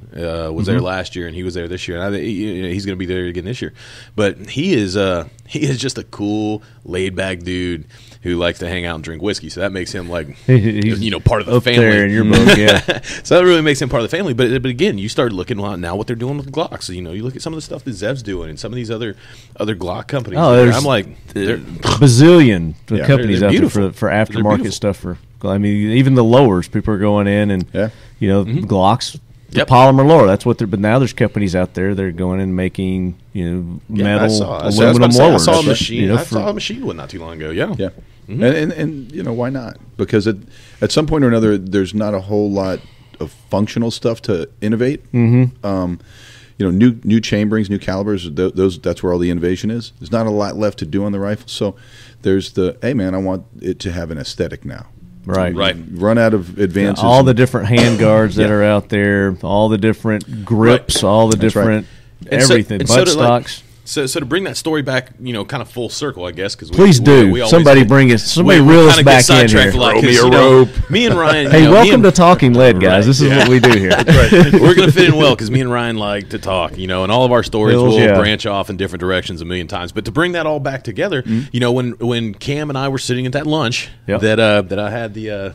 was there last year, and he was there this year, and he's going to be there again this year. But he is just a cool, laid back dude who likes to hang out and drink whiskey. So that makes him like part of the family. There in your book, yeah. So that really makes him part of the family. But again, you start looking now what they're doing with the Glocks. So, you know, you look at some of the stuff that Zev's doing, and some of these other Glock companies. I'm like, they're bazillion companies they're out there for aftermarket stuff. I mean, even the lowers, people are going in and Glocks. The polymer lower, that's what they're. But now there's companies out there that are going and making metal, aluminum lowers. I saw a machine. I saw a machine one not too long ago. Yeah. And you know, why not? Because at some point or another, there's not a whole lot of functional stuff to innovate. You know, new chamberings, new calibers. That's where all the innovation is. There's not a lot left to do on the rifle. So there's hey man, I want it to have an aesthetic now. Right. Run out of advances. All the different hand guards that are out there, all the different grips, all the different everything, buttstocks. So to bring that story back, you know, kind of full circle, I guess. Because please do. Somebody reel us back in here. Throw me a rope. Me and Ryan. Hey, welcome to Talking Lead, guys. This is what we do here. We're going to fit in well because me and Ryan like to talk, you know, and all of our stories will branch off in different directions a million times. But to bring that all back together, you know, when Cam and I were sitting at that lunch that I had the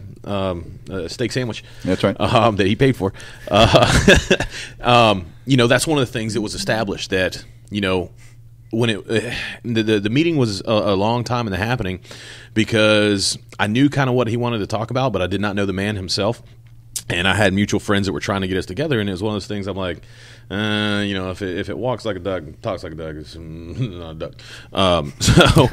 steak sandwich. That's right. That he paid for. You know, that's one of the things that was established that, you know, when the meeting was a long time in the happening because I knew kind of what he wanted to talk about, but I did not know the man himself. And I had mutual friends that were trying to get us together, and it was one of those things I'm like, if it walks like a duck, talks like a duck, it's not a duck. So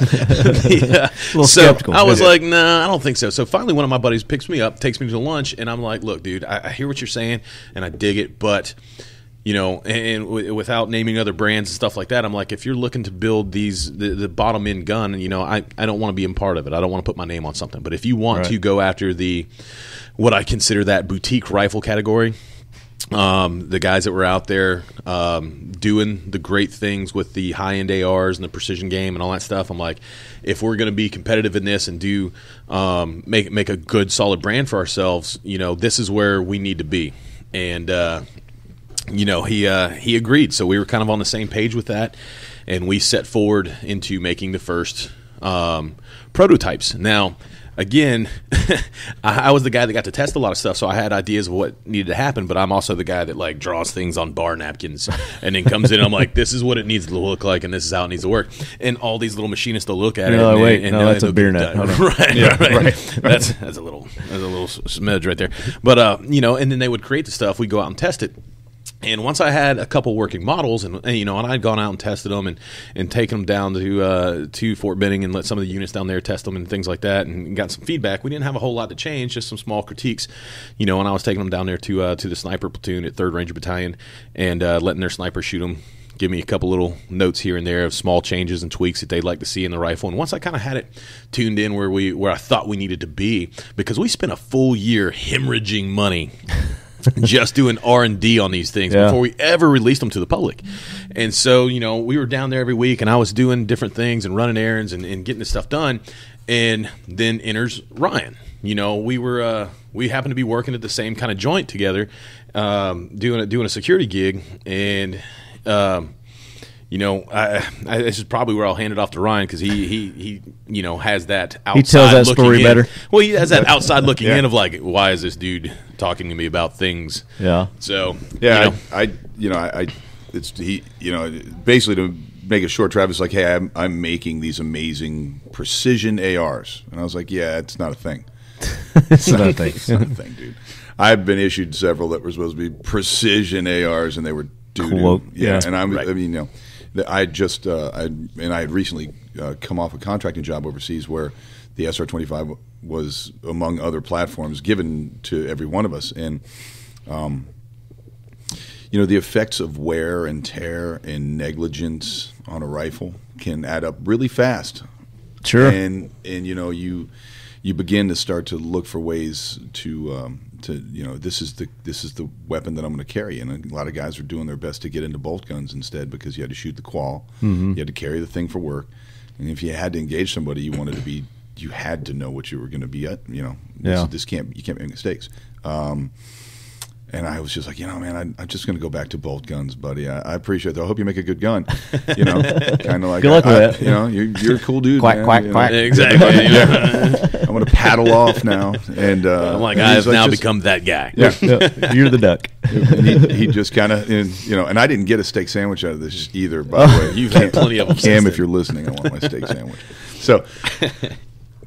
I was like, nah, I don't think so. So finally one of my buddies picks me up, takes me to lunch, and I'm like, look, dude, I hear what you're saying, and I dig it, but and without naming other brands and stuff like that, I'm like, if you're looking to build the bottom end gun, I don't want to be a part of it. I don't want to put my name on something. But if you want to go after what I consider that boutique rifle category, the guys that were out there doing the great things with the high end ARs and the precision game and all that stuff, I'm like, if we're going to be competitive in this and do make a good solid brand for ourselves, this is where we need to be. And he agreed. So we were kind of on the same page with that, and we set forward into making the first prototypes. Now, again, I was the guy that got to test a lot of stuff, so I had ideas of what needed to happen, but I'm also the guy that draws things on bar napkins and then comes in and I'm like, this is what it needs to look like and this is how it needs to work. And all these little machinists will look at it. That's a beer nut. Right. That's a little smidge right there. But and then they would create the stuff. We'd go out and test it. And once I had a couple working models, and I'd gone out and tested them and taken them down to Fort Benning and let some of the units down there test them and things like that, and got some feedback. We didn't have a whole lot to change, just some small critiques, and I was taking them down there to the sniper platoon at 3rd Ranger Battalion and letting their snipers shoot them. Give me a couple little notes here and there of small changes and tweaks that they'd like to see in the rifle. And once I kind of had it tuned in where I thought we needed to be, because we spent a full year hemorrhaging money just doing R&D on these things before we ever released them to the public. And so, we were down there every week, and I was doing different things and running errands and getting this stuff done. And then enters Ryan. We happened to be working at the same kind of joint together, doing a security gig, and this is probably where I'll hand it off to Ryan, because he has that outside. He tells that story better. Well, he has that outside looking in of like, why is this dude talking to me about things? Yeah. So basically to make it short, Travis like, hey, I'm making these amazing precision ARs, and I was like, yeah, it's not a thing. It's not a thing. It's not a thing, dude. I've been issued several that were supposed to be precision ARs, and they were doo-doo. Yeah, and I had recently come off a contracting job overseas where the SR-25 was, among other platforms, given to every one of us. And, the effects of wear and tear and negligence on a rifle can add up really fast. Sure. And you begin to start to look for ways to this is the weapon that I'm going to carry, and a lot of guys are doing their best to get into bolt guns instead, because you had to shoot the qual, you had to carry the thing for work, and if you had to engage somebody, you had to know what you were going to be at. You can't make mistakes. And I was just like, man, I'm just going to go back to bolt guns, buddy. I appreciate that. I hope you make a good gun. Kind of like, good luck with that. You're a cool dude. Quack, man. quack, quack. Exactly. I'm going to paddle off now. And I'm like, I have now become that guy. Yeah. You're the duck. And he just kind of, and I didn't get a steak sandwich out of this either, by the way. You've had plenty of them. Cam, if you're listening, I want my steak sandwich. So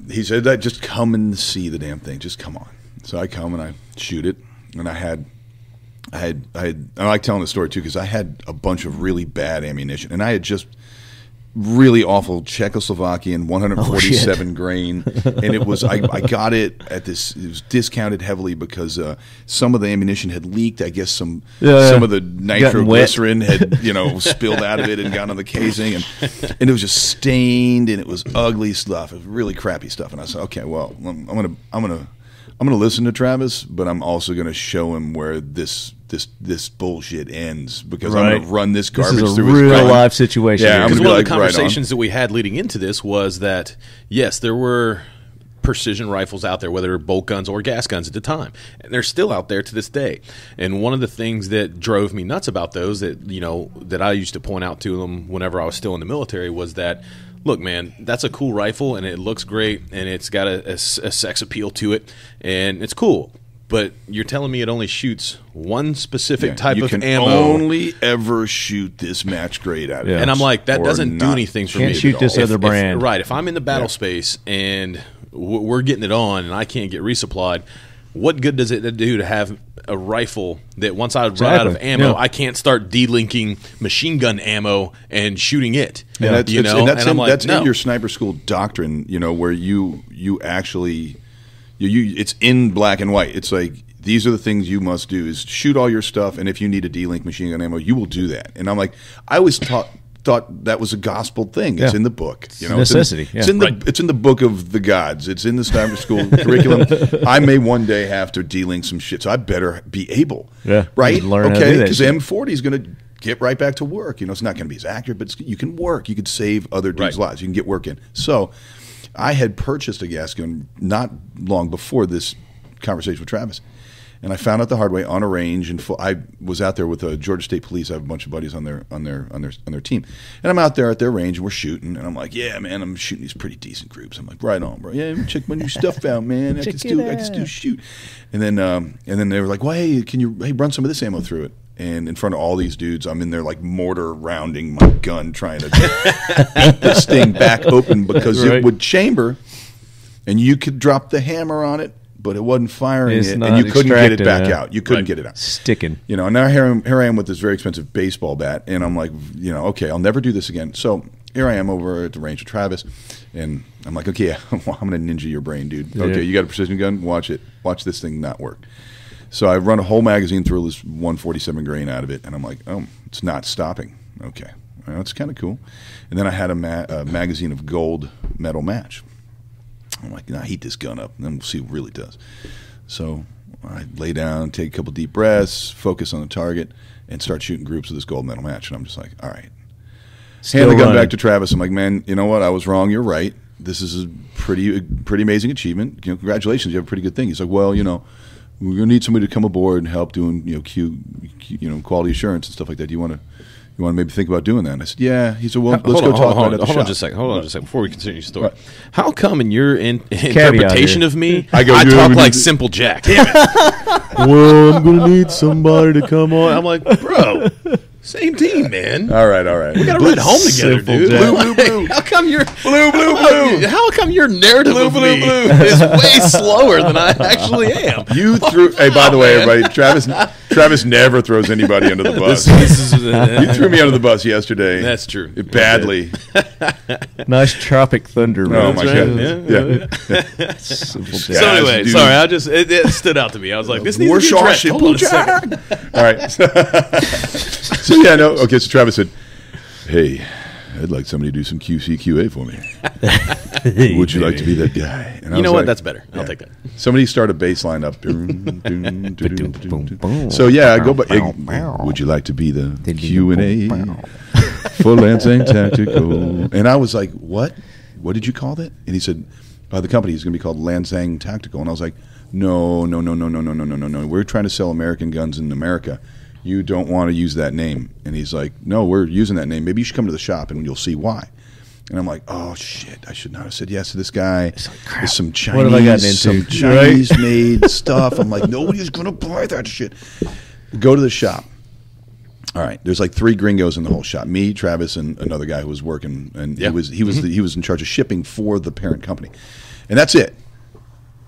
he said, just come and see the damn thing. Just come on. So I come and I shoot it. And I like telling the story too, because I had a bunch of really bad ammunition, and I had just really awful Czechoslovakian 147 grain, and it was I got it at this. It was discounted heavily because some of the ammunition had leaked. I guess some of the nitroglycerin had spilled out of it and got on the casing, and it was just stained, and it was ugly stuff. It was really crappy stuff. And I said, okay, well, I'm gonna listen to Travis, but I'm also gonna show him where this bullshit ends, because I'm gonna run this garbage through his brain. This is a real life situation. Yeah, because one of the conversations that we had leading into this was that, yes, there were precision rifles out there, whether they're bolt guns or gas guns at the time, and they're still out there to this day. And one of the things that drove me nuts about those, that I used to point out to them whenever I was still in the military, was that, look, man, that's a cool rifle, and it looks great, and it's got a sex appeal to it, and it's cool. But you're telling me it only shoots one specific type of ammo. You can only ever shoot this match grade out of it. And I'm like, that doesn't do anything for me. Can't shoot this other brand. Right. If I'm in the battle space and we're getting it on and I can't get resupplied, what good does it do to have a rifle that once I run out of ammo, I can't start delinking machine gun ammo and shooting it? And that's, you know, and that's, I'm like, that's no. in your sniper school doctrine, you know, where you actually it's in black and white. It's like, these are the things you must do: is shoot all your stuff, and if you need to delink machine gun ammo, you will do that. And I'm like, I always thought that was a gospel thing. It's in the book. You know, necessity. It's in the book of the gods. It's in the sniper school curriculum. I may one day have to delink some shit, so I better be able. Yeah, right. Learn okay, because M40 is going to get right back to work. You know, it's not going to be as accurate, but you can work. You could save other dudes' lives. You can get work in. So, I had purchased a gas gun not long before this conversation with Travis. And I found out the hard way on a range, and I was out there with the Georgia State Police. I have a bunch of buddies on their team, and I'm out there at their range, and we're shooting. And I'm like, "Yeah, man, I'm shooting these pretty decent groups." I'm like, "Right on, bro. Yeah, check my new stuff out, man. I can still shoot." And then they were like, "Well, hey, can you run some of this ammo through it?" And in front of all these dudes, I'm in there like mortar rounding my gun, trying to beat this thing back open because it would chamber, and you could drop the hammer on it, but it wasn't firing it, and you couldn't get it back out. You couldn't get it out. Sticking. You know, and now here I am with this very expensive baseball bat, and I'm like, you know, okay, I'll never do this again. So here I am over at the range with Travis, and I'm like, okay, I'm going to ninja your brain, dude. Okay, you got a precision gun? Watch it. Watch this thing not work. So I run a whole magazine through this 147 grain out of it, and I'm like, oh, it's not stopping. Okay. Well, that's kind of cool. And then I had a magazine of gold metal match. I'm like, nah, heat this gun up, and then we'll see what it really does. So I lay down, take a couple deep breaths, focus on the target, and start shooting groups with this gold metal match. And I'm just like, all right. Hand the gun back to Travis. I'm like, man, you know what? I was wrong. You're right. This is a pretty amazing achievement. You know, congratulations. You have a pretty good thing. He's like, well, you know, we're gonna need somebody to come aboard and help doing, you know, quality assurance and stuff like that. Do you want to maybe think about doing that? And I said, yeah. He said, well, let's go talk about it at the shop. Hold on just a second. Before we continue your story. Right. How come in your interpretation of me, I talk like Simple Jack? Damn it. Well, I'm going to need somebody to come on. I'm like, bro, same team, man. All right. We got to ride home together, dude. Blue. How come you're blue? How come your narrative of me is way slower than I actually am? You threw. Hey, by the way, everybody, Travis never throws anybody under the bus. You threw me under the bus yesterday. That's true. Badly. Nice Tropic Thunder. Oh my God. Yeah. So anyway, sorry, it stood out to me. I was like, this needs to be addressed. Hold on a second. All right. So yeah, no. Okay, so Travis said, "Hey, I'd like somebody to do some QC/QA for me. Would you like to be that guy?" And you know what? That's better. I'll take that. Somebody start a bass line up. So yeah, I go by. Hey, would you like to be the Q&A for Lanxang Tactical? And I was like, what? What did you call that? And he said, the company is going to be called Lanxang Tactical. And I was like, no. We're trying to sell American guns in America. You don't want to use that name. And he's like, no, we're using that name. Maybe you should come to the shop and you'll see why. And I'm like, oh shit, I should not have said yes to this guy. Like, there's some Chinese, what have I gotten into? Some Chinese made stuff. I'm like, nobody's gonna buy that shit. Go to the shop. All right, there's like 3 gringos in the whole shop. Me, Travis, and another guy who was working, and he was in charge of shipping for the parent company, and that's it.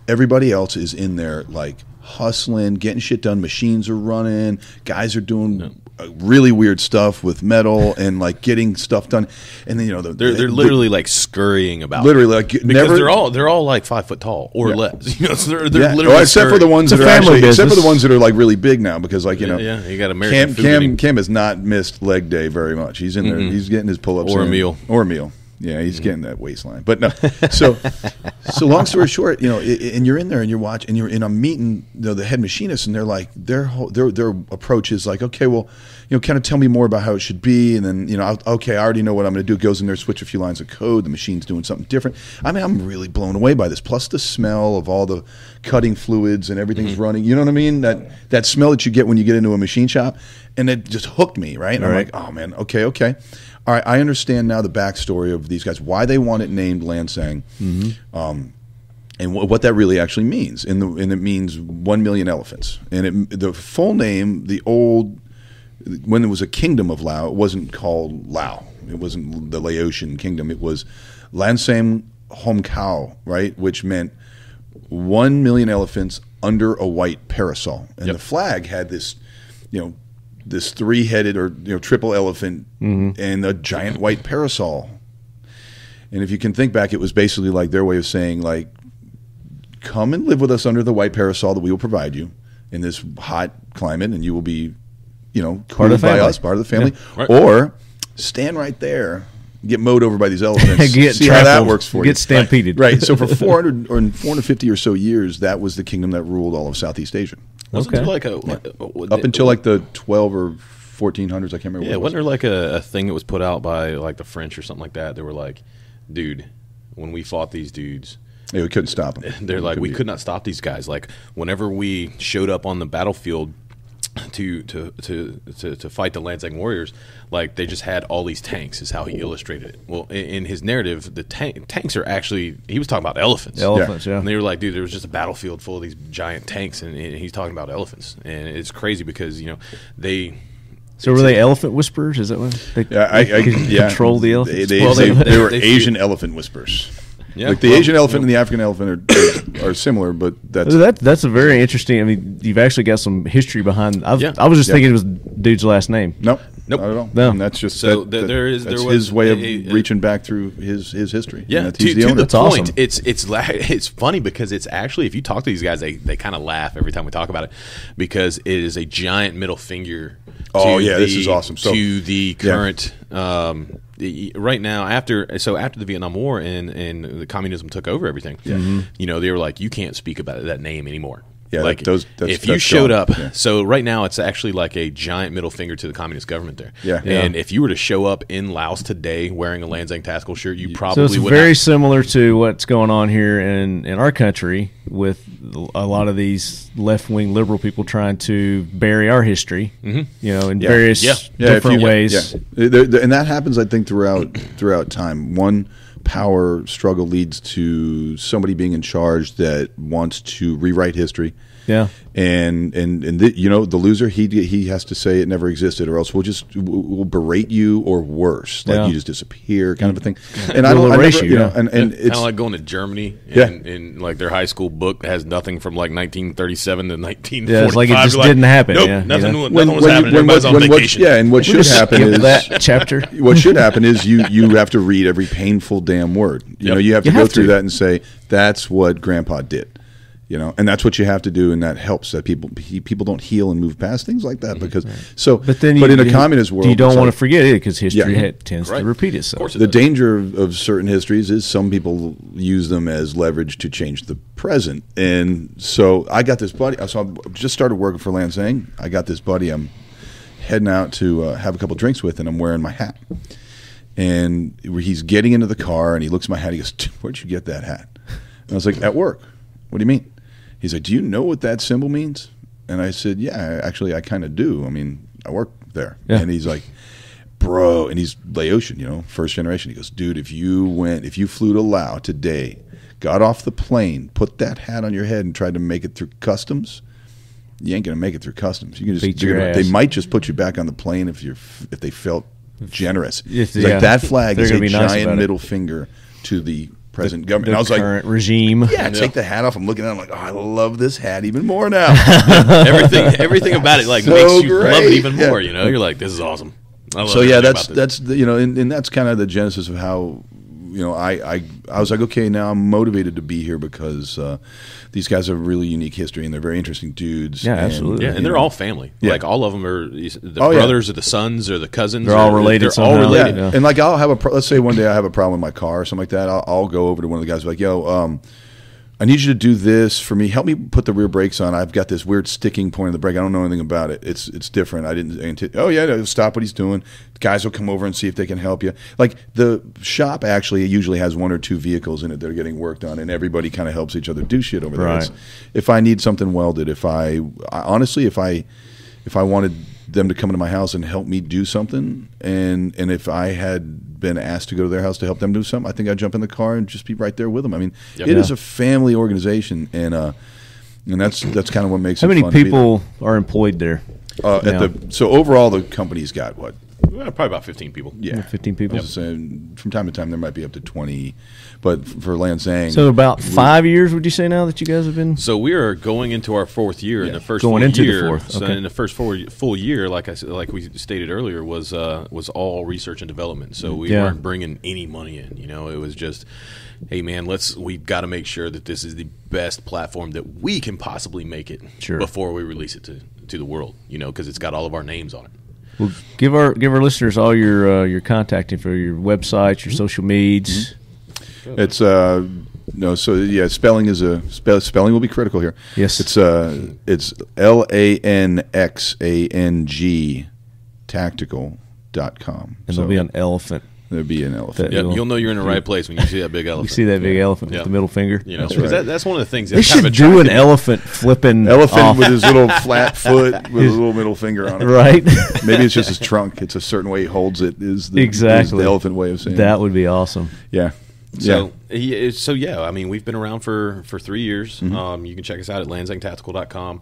Everybody else is in there like hustling, getting shit done. Machines are running. Guys are doing really weird stuff with metal and like getting stuff done. And then they're literally like scurrying about. Literally, like because they're all like 5 foot tall or less. You know, so they're literally except for the ones that are actually except for the ones that are like really big now because like you got American Cam has not missed leg day very much. He's in there. He's getting his pull ups or a meal. Yeah, he's getting that waistline. But no, so long story short, and you're in there and you're watching, and I'm meeting the head machinists, and they're like, their approach is like, okay, well, kind of tell me more about how it should be, and then I already know what I'm going to do. Goes in there, switch a few lines of code. The machine's doing something different. I mean, I'm really blown away by this. Plus the smell of all the cutting fluids and everything's running. You know what I mean? That smell that you get when you get into a machine shop, and it just hooked me, right? And I'm like, oh man, okay. All right, I understand now the backstory of these guys, why they want it named Lanxang, and what that really actually means. And it means 1 million elephants. And the full name, when there was a kingdom of Lao, it wasn't called Lao. It wasn't the Laotian kingdom. It was Lanxang Homkao, right, which meant 1 million elephants under a white parasol. And the flag had this, this three-headed or triple elephant and a giant white parasol. And if you can think back, it was basically like their way of saying, like, come and live with us under the white parasol that we will provide you in this hot climate, and you will be, part of the family. by us, part of the family. Yeah, right. Or stand right there, get mowed over by these elephants, see how that works for you. Get stampeded. Right. So for 450 or so years, that was the kingdom that ruled all of Southeast Asia. Wasn't there like Up until like the 12 or 1400s, I can't remember. Yeah, what wasn't there like a thing that was put out by like the French or something like that? They were like, dude, when we fought these dudes, yeah, we couldn't stop them. they're like, we could not stop these guys. Like, whenever we showed up on the battlefield to fight the Lanxang warriors, like, they just had all these tanks, is how he illustrated it. Well, in his narrative, the tanks are actually, he was talking about elephants. Elephants, yeah. And they were like, dude, there was just a battlefield full of these giant tanks, and he's talking about elephants. And it's crazy because, they... So were they elephant whisperers? Is that what they control the elephants? They were Asian elephant whisperers. Yeah, like the Asian elephant and the African elephant are similar, but that's a very interesting. I mean, you've actually got some history behind. I was just thinking it was dude's last name. Nope, not at all. No, and that's just so that's his way of reaching back through his history. Yeah, he's to the point, awesome. it's funny because it's actually, if you talk to these guys, they kind of laugh every time we talk about it, because it is a giant middle finger. This is awesome. So, to the current right now, after the Vietnam War and the communism took over everything, they were like, you can't speak about that name anymore. Yeah, like if you showed up, so right now it's actually like a giant middle finger to the communist government there. Yeah. And if you were to show up in Laos today wearing a Lanxang Tactical shirt, you probably so it's would very not. similar to what's going on here in our country with a lot of these left-wing liberal people trying to bury our history, in various different ways. And that happens, I think, throughout time. One power struggle leads to somebody being in charge that wants to rewrite history. Yeah, and the loser, he has to say it never existed, or else we'll berate you, or worse, like you just disappear, kind of a thing. And and it's kind of like going to Germany, and like their high school book has nothing from like 1937 to 1945. Yeah, it's like it just didn't happen. Nope, nothing was happening. Everybody's on vacation. And what should happen is that chapter. What should happen is you have to read every painful damn word. You have to go through that and say, that's what Grandpa did. And that's what you have to do, and that helps. That people don't heal and move past things like that because But in a communist world, you don't want to forget it because history tends to repeat itself. The danger of certain histories is some people use them as leverage to change the present. And so I got this buddy. So I just started working for Lanxang. I got this buddy. I'm heading out to have a couple drinks with, and I'm wearing my hat. And he's getting into the car, and he looks at my hat. He goes, "Where'd you get that hat?" And I was like, "At work." "What do you mean?" He's like, "Do you know what that symbol means?" And I said, "Yeah, actually, I kind of do. I mean, I work there." Yeah. And he's like, "Bro," and he's Laotian, first generation. He goes, "Dude, if you flew to Laos today, got off the plane, put that hat on your head, and tried to make it through customs, you ain't gonna make it through customs. You can just they might just put you back on the plane if they felt generous." He's like, that flag is a giant middle finger to the present government. And I was current regime. Yeah, take the hat off. I'm looking at it. I'm like, oh, I love this hat even more now. everything about it makes you love it even more. You're like, this is awesome. I love that's and that's kind of the genesis of how I was like, okay, now I'm motivated to be here because these guys have a really unique history and they're very interesting dudes. Yeah, absolutely. And they're all family. Yeah. Like all of them are the brothers or the sons or the cousins. They're all related. They're all related. Yeah. And like I'll have let's say one day I have a problem with my car or something like that. I'll go over to one of the guys and be like, "Yo, I need you to do this for me. Help me put the rear brakes on. I've got this weird sticking point in the brake. I don't know anything about it. It's different. I didn't. Oh yeah, stop what he's doing. The guys will come over and see if they can help you. Like the shop actually usually has one or two vehicles in it that are getting worked on, and everybody kind of helps each other do shit over there. Right. If I need something welded, if I wanted them to come into my house and help me do something, and if I had been asked to go to their house to help them do something, I think I'd jump in the car and just be right there with them. I mean, it is a family organization, and that's kind of what makes it fun. How many people are employed there? So overall, the company's got what, Probably about 15 people. Yeah, 15 people. From time to time, there might be up to 20. But for Lanxang, So about 5 years, would you say now that you guys have been? So we are going into our 4th year. In the first Going full into the year, fourth, So okay. in the first full year, like we stated earlier, was all research and development. So we weren't bringing any money in. It was just, hey man, we've got to make sure that this is the best platform that we can possibly make it before we release it to the world. Because it's got all of our names on it. Well, give our listeners all your contact info, your websites, your social medias. it's spelling spelling will be critical here. Yes, it's LANXANG tactical.com. And there'll be an elephant. There'll be an elephant. Yep, you'll know you're in the right place when you see that big elephant. You see that big elephant with the middle finger. That's right. That's one of the things. They should do an elephant flipping off. with his little flat foot with his little middle finger on it. Right. Maybe it's just his trunk. It's a certain way he holds it. Is the elephant way of saying that would be awesome. Yeah. So I mean, we've been around for 3 years. You can check us out at LanxangTactical.com.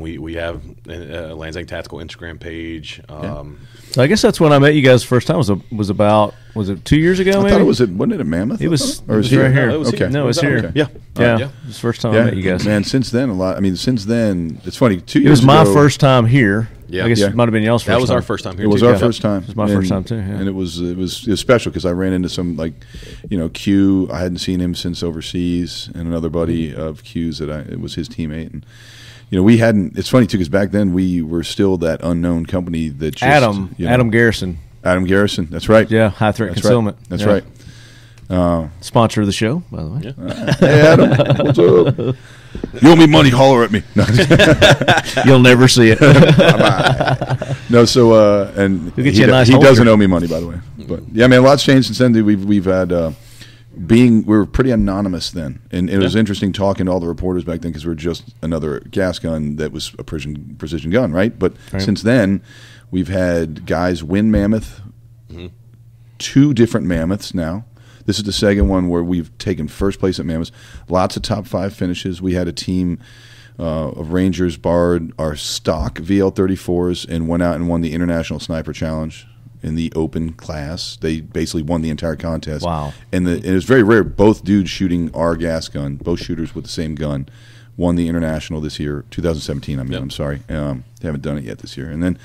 We have a Lanxang Tactical Instagram page. So I guess that's when I met you guys the first time. Was it 2 years ago? I thought wasn't it a Mammoth? It was. Or was it right here. No, it was okay. here. No, it was here. Okay. Yeah. It was the first time I met you guys. Man, since then it's funny. 2 years It was my ago, first time here. Yeah. I guess it might have been y'all's first time. That was our first time here. It was our first time. It was my first time too. Yeah. And it was special because I ran into some Q. I hadn't seen him since overseas, and another buddy of Q's it was his teammate, and we hadn't. It's funny too because back then we were still that unknown company that just, Adam Garrison. Adam Garrison. That's right. Yeah, high threat concealment. That's right. Sponsor of the show, by the way. Yeah. Hey Adam, what's up? You owe me money, holler at me. No. You'll never see it. Bye-bye. No, so and He'll get you a nice he holster. doesn't owe me money, by the way. But yeah, man, a lot's changed since then. We've had we were pretty anonymous then, and it was interesting talking to all the reporters back then because we were just another gas gun that was a precision gun, right? But since then, we've had guys win Mammoth, 2 different Mammoths now. This is the second one where we've taken first place at Mammoths. Lots of top 5 finishes. We had a team of Rangers borrowed our stock VL-34s and went out and won the International Sniper Challenge in the open class. They basically won the entire contest. Wow. And it was very rare. Both dudes shooting our gas gun, both shooters with the same gun, won the International this year, 2017. I'm sorry. They haven't done it yet this year. And then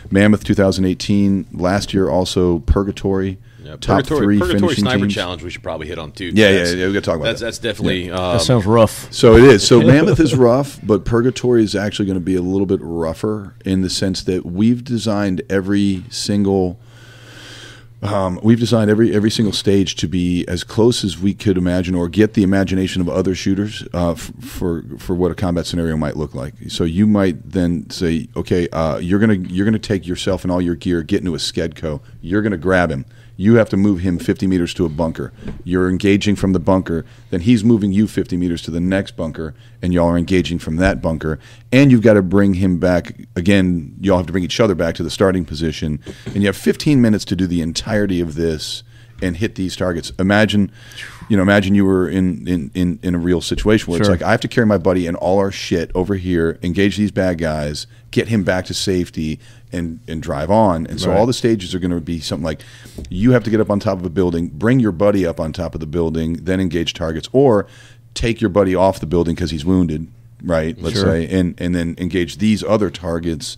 Mammoth 2018. Last year also Purgatory. Yeah, top 3 Purgatory finishing Sniper teams. Challenge we should probably hit on too. Yeah, we got to talk about that. That's definitely That sounds rough. So it is. So Mammoth is rough, but Purgatory is actually going to be a little bit rougher in the sense that we've designed every single single stage to be as close as we could imagine, or get the imagination of other shooters for what a combat scenario might look like. So you might then say, okay, you're gonna take yourself and all your gear, get into a Skedco. You're gonna grab him. You have to move him 50 meters to a bunker. You're engaging from the bunker. Then he's moving you 50 meters to the next bunker, and y'all are engaging from that bunker. And you've got to bring him back. Again, y'all have to bring each other back to the starting position. And you have 15 minutes to do the entirety of this and hit these targets. Imagine you were in a real situation where it's like, I have to carry my buddy and all our shit over here, engage these bad guys, get him back to safety, and drive on. And so all the stages are going to be something like, you have to get up on top of a building, bring your buddy up on top of the building, then engage targets, or take your buddy off the building because he's wounded, right? Let's say, and then engage these other targets.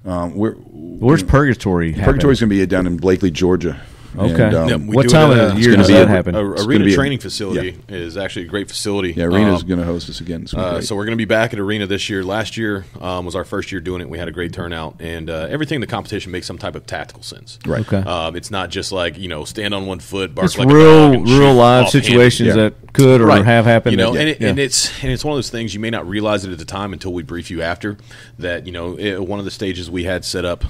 Where's Purgatory? Purgatory's going to be down in Blakely, Georgia. Okay. And, what time of the year does that happen? Arena training facility is actually a great facility. Yeah, Arena's going to host us again. So we're going to be back at Arena this year. Last year was our first year doing it. We had a great turnout, and everything in the competition makes some type of tactical sense. Right. Okay. It's not just like stand on one foot, bark It's like a dog, and real shoot live offhand. situations that could or have happened. And it's one of those things you may not realize it at the time until we brief you after. That one of the stages we had set up.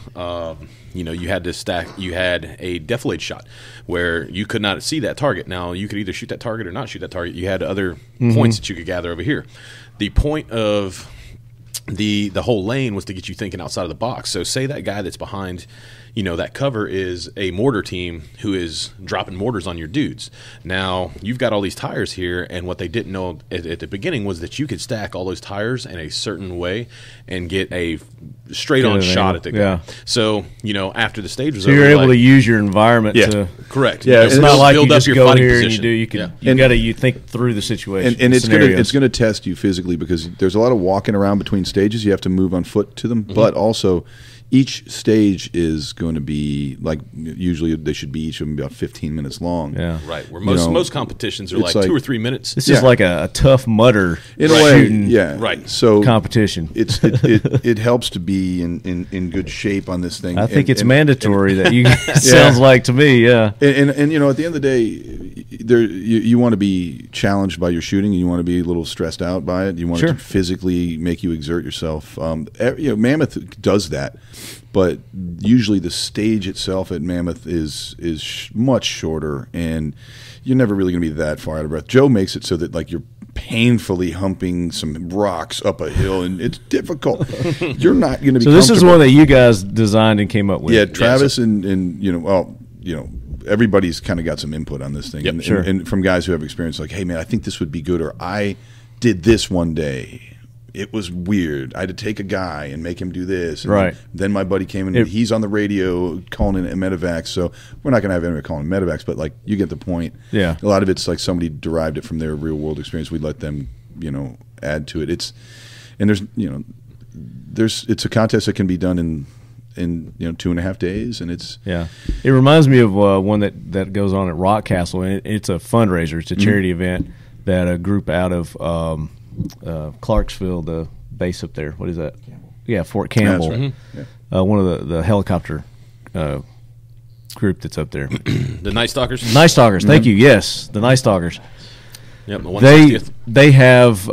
You had to stack. You had a defilade shot where you could not see that target. Now you could either shoot that target or not shoot that target. You had other points that you could gather over here. The point of the whole lane was to get you thinking outside of the box. So say that guy that's behind, that cover is a mortar team who is dropping mortars on your dudes. Now you've got all these tires here, and what they didn't know at the beginning was that you could stack all those tires in a certain way and get a straight on shot at the guy. Yeah. So after the stage was So over, you're able to use your environment to. Correct. Yeah, It's not like you just go here and you think through the situation. And it's gonna test you physically because there's a lot of walking around between stages. You have to move on foot to them, but also each stage is going to be like usually they should be each of them about 15 minutes long. Yeah, right. Where most competitions are like 2 or 3 minutes. This is like a tough mutter in a way. Right. So competition. It helps to be in good shape on this thing. I think it's mandatory that you sounds like to me. Yeah. And at the end of the day, you want to be challenged by your shooting, and you want to be a little stressed out by it. You want it to physically make you exert yourself. Mammoth does that, but usually the stage itself at Mammoth is much shorter, and you're never really going to be that far out of breath. Joe makes it so that like you're painfully humping some rocks up a hill, and it's difficult. You're not going to be. So this is one that you guys designed and came up with. Yeah, Travis and everybody's kind of got some input on this thing. Yep, and from guys who have experience, like, hey, man, I think this would be good, or I did this one day. It was weird. I had to take a guy and make him do this. And then my buddy came in, and he's on the radio calling in a medevac, so we're not going to have anybody calling medevacs, but, like, you get the point. Yeah. A lot of it's like somebody derived it from their real-world experience. We'd let them, add to it. It's a contest that can be done in 2.5 days, and it's It reminds me of one that goes on at Rock Castle, and it's a fundraiser. It's a charity event that a group out of Clarksville, the base up there. What is that? Campbell. Yeah, Fort Campbell. That's right. One of the helicopter group that's up there. The Night Stalkers. Night Stalkers. Thank you. Yes, the Night Stalkers. Yep. The 160th. They have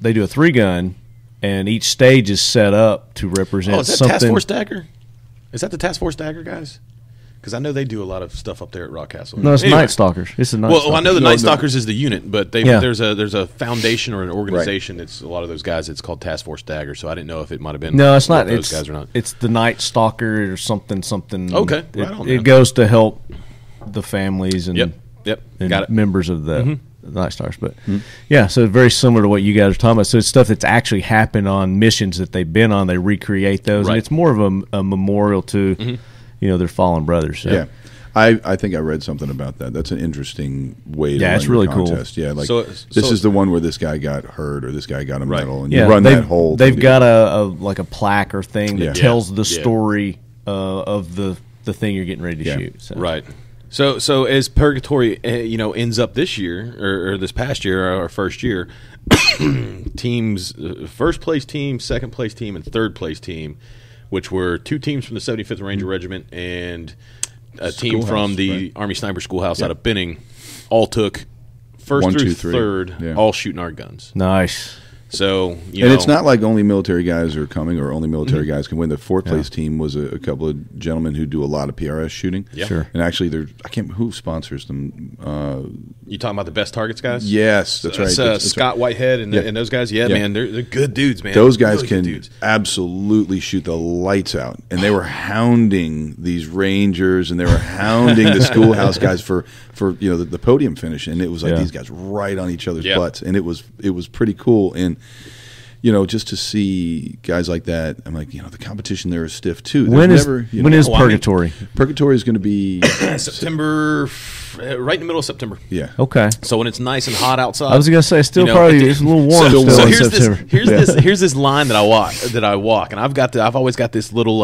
they do a 3-gun. And each stage is set up to represent is that something. Task Force Dagger? Is that the Task Force Dagger guys? Because I know they do a lot of stuff up there at Rock Castle. No, it's Night Stalkers. It's the Night Stalkers. Well, I know the Night Stalkers is the unit, but there's a foundation or an organization that's a lot of those guys. It's called Task Force Dagger. So I didn't know if it might have been it's not those guys or not. It's the Night Stalker or something. Okay, it goes to help the families and and got it. members of the Night Stars, but so it's very similar to what you guys are talking about. So it's stuff that's actually happened on missions that they've been on. They recreate those, and it's more of a memorial to their fallen brothers. So. Yeah, I think I read something about that. That's an interesting way to run it's really contest. cool. Yeah, like this is the one where this guy got hurt or this guy got a medal, and you run that whole. They've got a plaque or thing that tells the story of the thing you're getting ready to shoot. So. Right. So as Purgatory, ends up this year or this past year, our first year, teams, first place team, second place team, and third place team, which were 2 teams from the 75th Ranger Regiment and a team from the Army Sniper Schoolhouse out of Benning, all took first 1, through 2, 3. third, all shooting our guns. Nice. So it's not like only military guys are coming or only military guys can win. The 4th place team was a couple of gentlemen who do a lot of PRS shooting. Yeah. Sure. And actually, who sponsors them? You talking about the Best Targets guys? Yes, that's right. That's Scott Whitehead and those guys. Yeah, man, they're good dudes, man. Those guys can absolutely shoot the lights out, and they were hounding these Rangers, and they were hounding the Schoolhouse guys for the podium finish, and it was like these guys right on each other's butts, and it was pretty cool. And just to see guys like that, I'm like, the competition there is stiff too. When is Purgatory? Purgatory is going to be September, right in the middle of September. Yeah. Okay. So when it's nice and hot outside, I was going to say still probably it's a little warm. So here's this line that I walk, and I've always got this little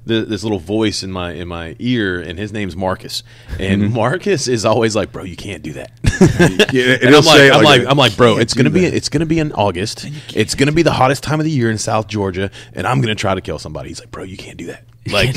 this little voice in my ear, and his name's Marcus, and Marcus is always like, "Bro, you can't do that." And I'm like, "Bro, it's gonna be in August. It's gonna be the hottest time of the year in South Georgia, and I'm gonna try to kill somebody." He's like, "Bro, you can't do that." Like,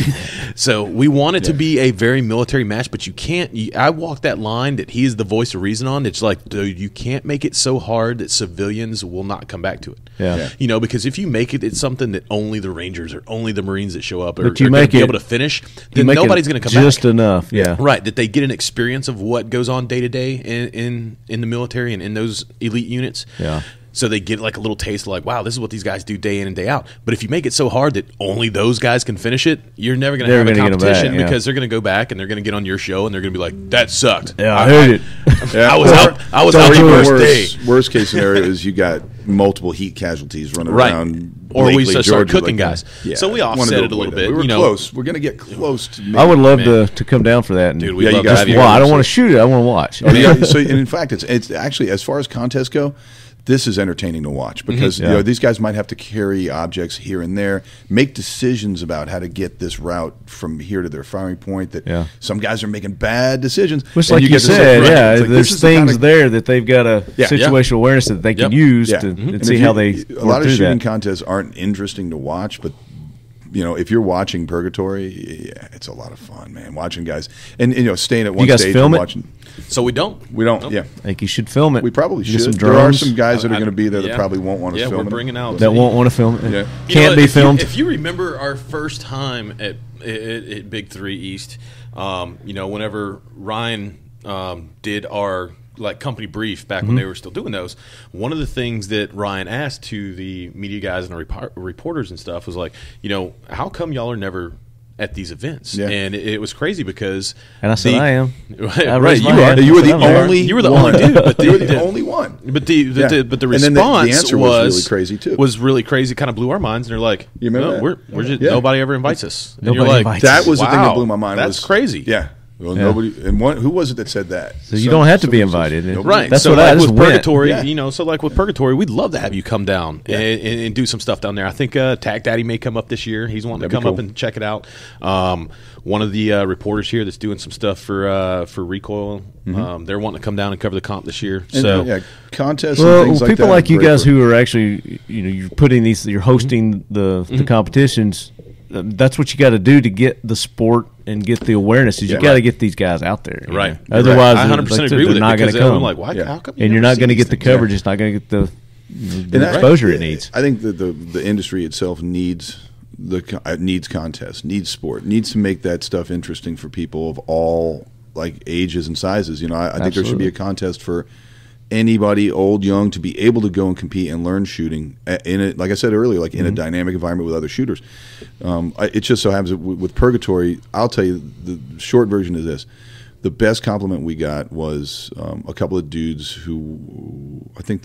so we want it to be a very military match, but you can't. I walk that line that he is the voice of reason on. It's like, dude, you can't make it so hard that civilians will not come back to it. Yeah. Because if you make it's something that only the Rangers or only the Marines that show up are going to be able to finish, then nobody's going to come just back. Just enough, yeah. Right, that they get an experience of what goes on day to day in the military and in those elite units. Yeah. So they get like a little taste of like, wow, this is what these guys do day in and day out. But if you make it so hard that only those guys can finish it, you're never going to have a competition because they're going to go back and they're going to get on your show and they're going to be like, that sucked. Yeah, I heard it. I was out the worst day. Worst case scenario is you got multiple heat casualties running around. Or we start Georgia, cooking guys. Yeah. So we offset it a little bit. We were close. We're going to get close to. I would love to come down for that. And dude, we'd love to have you. I don't want to shoot it. I want to watch. Yeah, so in fact, it's actually, as far as contests go, this is entertaining to watch because you know, these guys might have to carry objects here and there, make decisions about how to get this route from here to their firing point. That some guys are making bad decisions. Which, like you said, there's things there that they've got a situational awareness that they can use to see how they. A lot of shooting contests aren't interesting to watch, but you know, if you're watching Purgatory, it's a lot of fun, man. Watching guys and you know, staying at one stage and watching. So we don't. Nope. Yeah. I think you should film it. We probably should. Some there are some guys that are going to be there that probably won't want to film it. Yeah, we're bringing out. That won't want to film it. Yeah. Can't be filmed. If you remember our first time at Big 3 East, you know, whenever Ryan did our company brief back when they were still doing those, one of the things that Ryan asked to the media guys and the reporters and stuff was like, you know, how come y'all are never at these events? And it was crazy because I said I am. Right, you were the only dude, but you were the only one. But the response the answer was really crazy too. Was really crazy, kind of blew our minds, and they're like, you remember we're just nobody ever invites us. And nobody invites that was the thing that blew my mind. That's crazy. Yeah. Well, nobody. And who was it that said that? So you don't have to be invited, right? That's so what I with Purgatory, you know. So like with Purgatory, we'd love to have you come down and do some stuff down there. I think Tac Daddy may come up this year. He's wanting to come up and check it out. One of the reporters here that's doing some stuff for Recoil. They're wanting to come down and cover the comp this year. So contests. Well, and things people like you guys who are actually, you know, you're putting these, you're hosting the competitions. That's what you got to do to get the sport and get the awareness. Is you got to get these guys out there, right? Otherwise, I 100% agree with it. They're not going to come. I'm like, why? How come? And you're not going to get the coverage. It's not going to get the exposure it needs. I think that the industry itself needs contests, needs sport, needs to make that stuff interesting for people of all ages and sizes. You know, I think there should be a contest for anybody, old, young, to be able to go and compete and learn shooting in it. Like I said earlier, in a dynamic environment with other shooters. It just so happens that with Purgatory, I'll tell you the short version is this: the best compliment we got was a couple of dudes who I think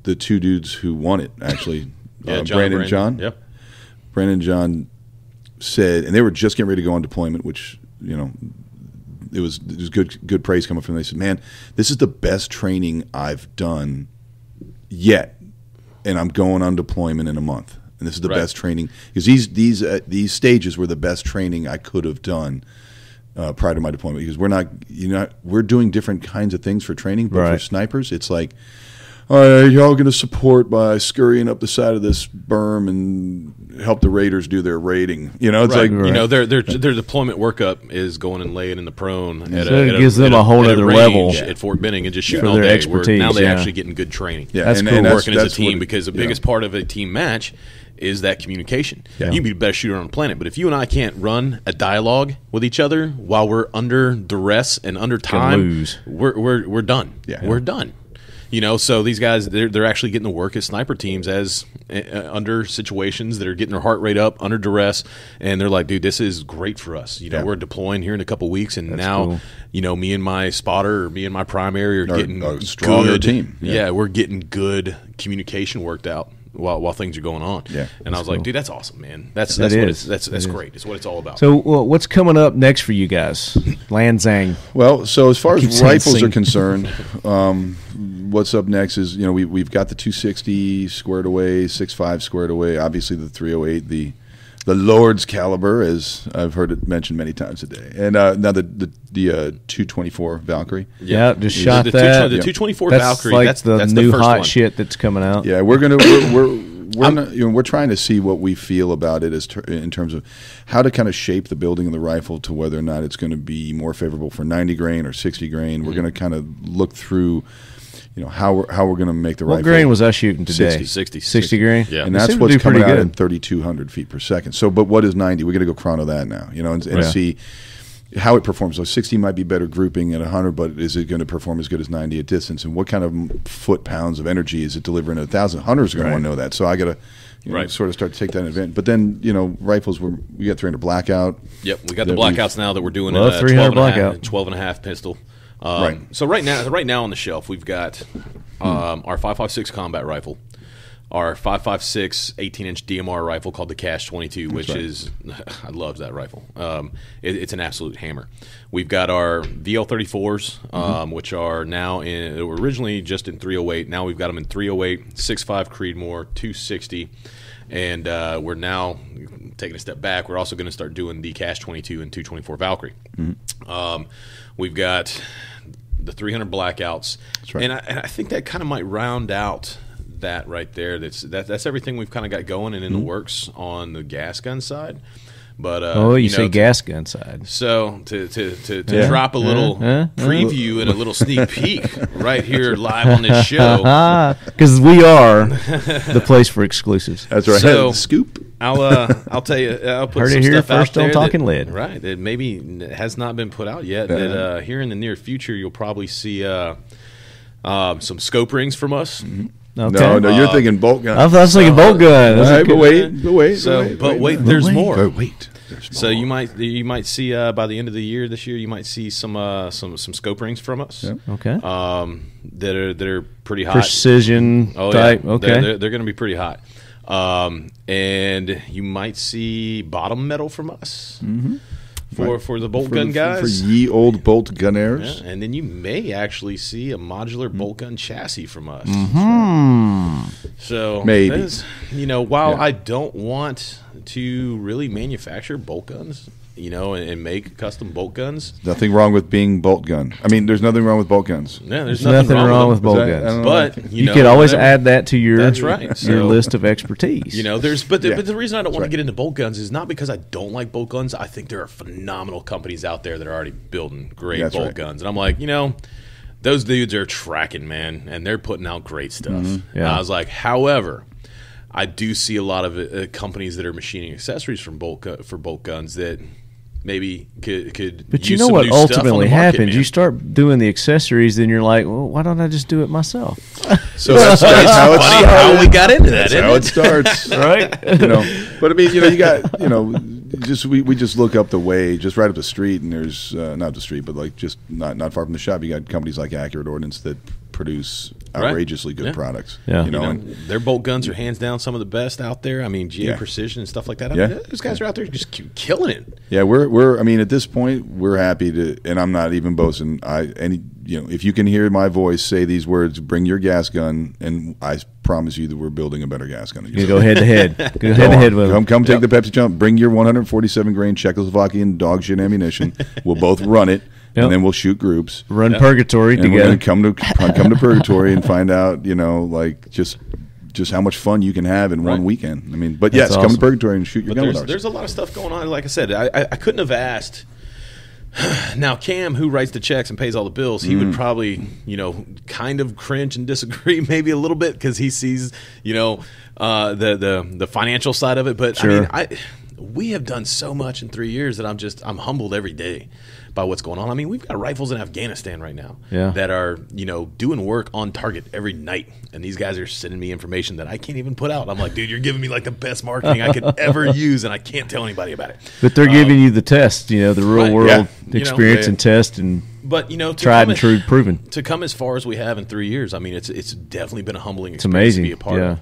the two dudes who won it actually, Brandon and John. Yep. Brandon and John said, and they were just getting ready to go on deployment, which you know. It was good praise coming from them. They said, "Man, this is the best training I've done yet, and I'm going on deployment in a month. And this is the best training because these stages were the best training I could have done prior to my deployment. Because we're doing different kinds of things for training, but for snipers, it's like." Y'all going to support by scurrying up the side of this berm and help the raiders do their raiding. You know, it's you know their deployment workup is going and laying in the prone. It gives them a whole other level at Fort Benning and just shooting all day. Now they're actually getting good training. Yeah, that's cool. And working as a team because the biggest part of a team match is that communication. Yeah. You can be the best shooter on the planet, but if you and I can't run a dialogue with each other while we're under duress and under time, we're done. Yeah. We're done. You know, so these guys, they're actually getting to work as sniper teams as under situations that are getting their heart rate up, under duress, and they're like, dude, this is great for us. You know, we're deploying here in a couple of weeks, and now, you know, me and my spotter or me and my primary are getting a stronger team. Yeah, we're getting good communication worked out while things are going on. Yeah, and I was like, dude, that's awesome, man. That's great. It's what it's all about. So, what's coming up next for you guys, Lanxang? Well, so as far as rifles are concerned, what's up next is we've got the 260 squared away, 6.5 squared away. Obviously, the 308, the Lord's caliber, as I've heard it mentioned many times today, and now the 224 Valkyrie. Yeah, just shot that. The 224 Valkyrie. Like that's the new hot shit that's coming out. Yeah, we're trying to see what we feel about it in terms of how to kind of shape the building of the rifle to whether or not it's going to be more favorable for 90 grain or 60 grain. We're going to kind of look through. How we're going to make the rifle. What grain was I shooting today? 60 grain. Yeah, and that's what's coming out at 3,200 feet per second. So, but what is 90? We're going to go chrono that now, and see. how it performs. So 60 might be better grouping at 100, but is it going to perform as good as 90 at distance? And what kind of foot-pounds of energy is it delivering at 1,000? Hunters are going to want to know that. So I got to sort of start to take that event. But then, rifles, we got 300 blackout. Yep, we got the blackouts now that we're doing a 12 and a half pistol. Right. So right now on the shelf, we've got our 5.56 combat rifle, our 5.56 18-inch DMR rifle called the Cash 22, which is I love that rifle. It's an absolute hammer. We've got our VL34s, which are now they were originally just in 308. Now we've got them in 308, 6.5 Creedmoor, 260, and we're now taking a step back. We're also going to start doing the Cash 22 and 224 Valkyrie. We've got the 300 blackouts, and I think that kind of might round out that right there. That's everything we've kind of got going and in the works on the gas gun side. But you say gas gun side. So to drop a little preview and a little sneak peek right here live on this show, because we are the place for exclusives. That's right. So, Scoop. I'll tell you. I'll put Heard some it here stuff out first there on Talking Lead. Right. That maybe has not been put out yet. That here in the near future you'll probably see some scope rings from us. Okay. No, you're thinking bolt gun. I was thinking bolt gun. But wait. There's more. There's more. So you might see by the end of the year this year, you might see some scope rings from us. Yep. Okay. That are pretty hot. Precision type. Yeah. Okay. They're going to be pretty hot. And you might see bottom metal from us for the bolt gun guys. For ye old bolt gunners. Yeah, and then you may actually see a modular bolt gun chassis from us. So maybe. While I don't want to really manufacture bolt guns, and make custom bolt guns. Nothing wrong with being bolt gun. I mean, there's nothing wrong with bolt guns. Yeah, there's nothing wrong with bolt guns. But you could always add that to your that's right. your list of expertise. But the reason I don't want to get into bolt guns is not because I don't like bolt guns. I think there are phenomenal companies out there that are already building great bolt guns, and I'm like, those dudes are tracking, man, and they're putting out great stuff. And I was like, however, I do see a lot of companies that are machining accessories for bolt guns that maybe could. But use you know some what new stuff ultimately on the market, happens? man. You start doing the accessories, then you're like, well, why don't I just do it myself? So that's how it starts. How we got into that. That's how it starts, Right? But I mean, you got, we just look up the way, just right up the street, and there's not the street, but like just not far from the shop, you got companies like Accurate Ordnance that produce outrageously good products. Yeah. And their bolt guns are hands down some of the best out there. I mean, GA Precision and stuff like that. I mean, those guys are out there just killing it. Yeah, we're. I mean, at this point, we're happy to, and I'm not even boasting. If you can hear my voice say these words, bring your gas gun, and I promise you that we're building a better gas gun. You go head to head. Go head to head with them. Come take the Pepsi jump. Bring your 147 grain Czechoslovakian dog shit ammunition. We'll both run it. Yep. And then we'll shoot groups. Run Purgatory and together. We're gonna come to Purgatory and find out, just how much fun you can have in one weekend. I mean, but That's come awesome. to Purgatory and shoot your gun with ours. There's a lot of stuff going on. Like I said, I couldn't have asked. Now, Cam, who writes the checks and pays all the bills, he would probably, kind of cringe and disagree maybe a little bit because he sees, the financial side of it. But sure. I mean, we have done so much in 3 years that I'm humbled every day by what's going on. I mean, we've got rifles in Afghanistan right now that are, doing work on target every night. And these guys are sending me information that I can't even put out. I'm like, dude, you're giving me like the best marketing I could ever use, and I can't tell anybody about it. But they're giving you the test, the real world experience and test and tried and true proven. To come as far as we have in 3 years, I mean, it's definitely been a humbling It's experience amazing. to be a part of.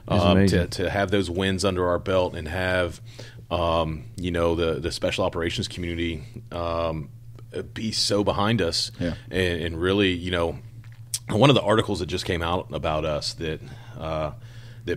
It's amazing. To have those wins under our belt and have, the special operations community be so behind us and really, one of the articles that just came out about us that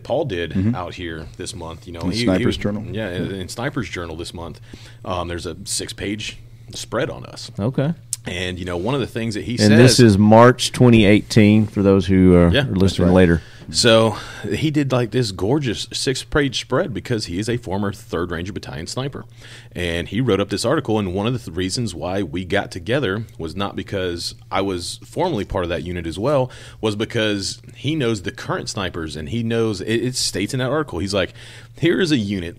Paul did out here this month, in Sniper's Journal. Yeah, in Sniper's Journal this month, there's a 6-page spread on us. Okay. And, one of the things that he says... And this is March 2018 for those who are listening later. So he did like this gorgeous 6-page spread because he is a former 3rd Ranger Battalion sniper. And he wrote up this article, and one of the reasons why we got together was not because I was formerly part of that unit as well, was because he knows the current snipers, and he knows, it states in that article, he's like, here is a unit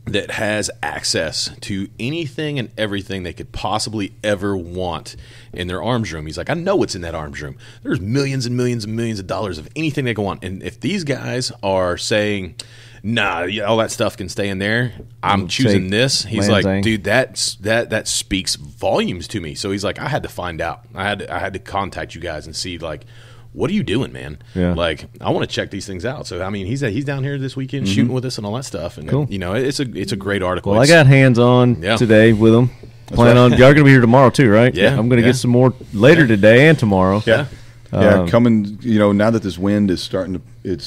that has access to anything and everything they could possibly ever want in their arms room. He's like, I know what's in that arms room. There's millions and millions and millions of dollars of anything they can want. And if these guys are saying, nah, all that stuff can stay in there, I'm choosing this. He's like, dude, that speaks volumes to me. So he's like, I had to find out. I had to contact you guys and see, like, what are you doing, man? Yeah. Like, I want to check these things out. So, I mean, he's down here this weekend shooting with us and all that stuff. And, cool. you know, it's a great article. Well, I got hands-on today with them. Plan on, y'all are going to be here tomorrow too, right? Yeah. I'm going to get some more later today and tomorrow. Yeah. Coming, now that this wind is starting to, it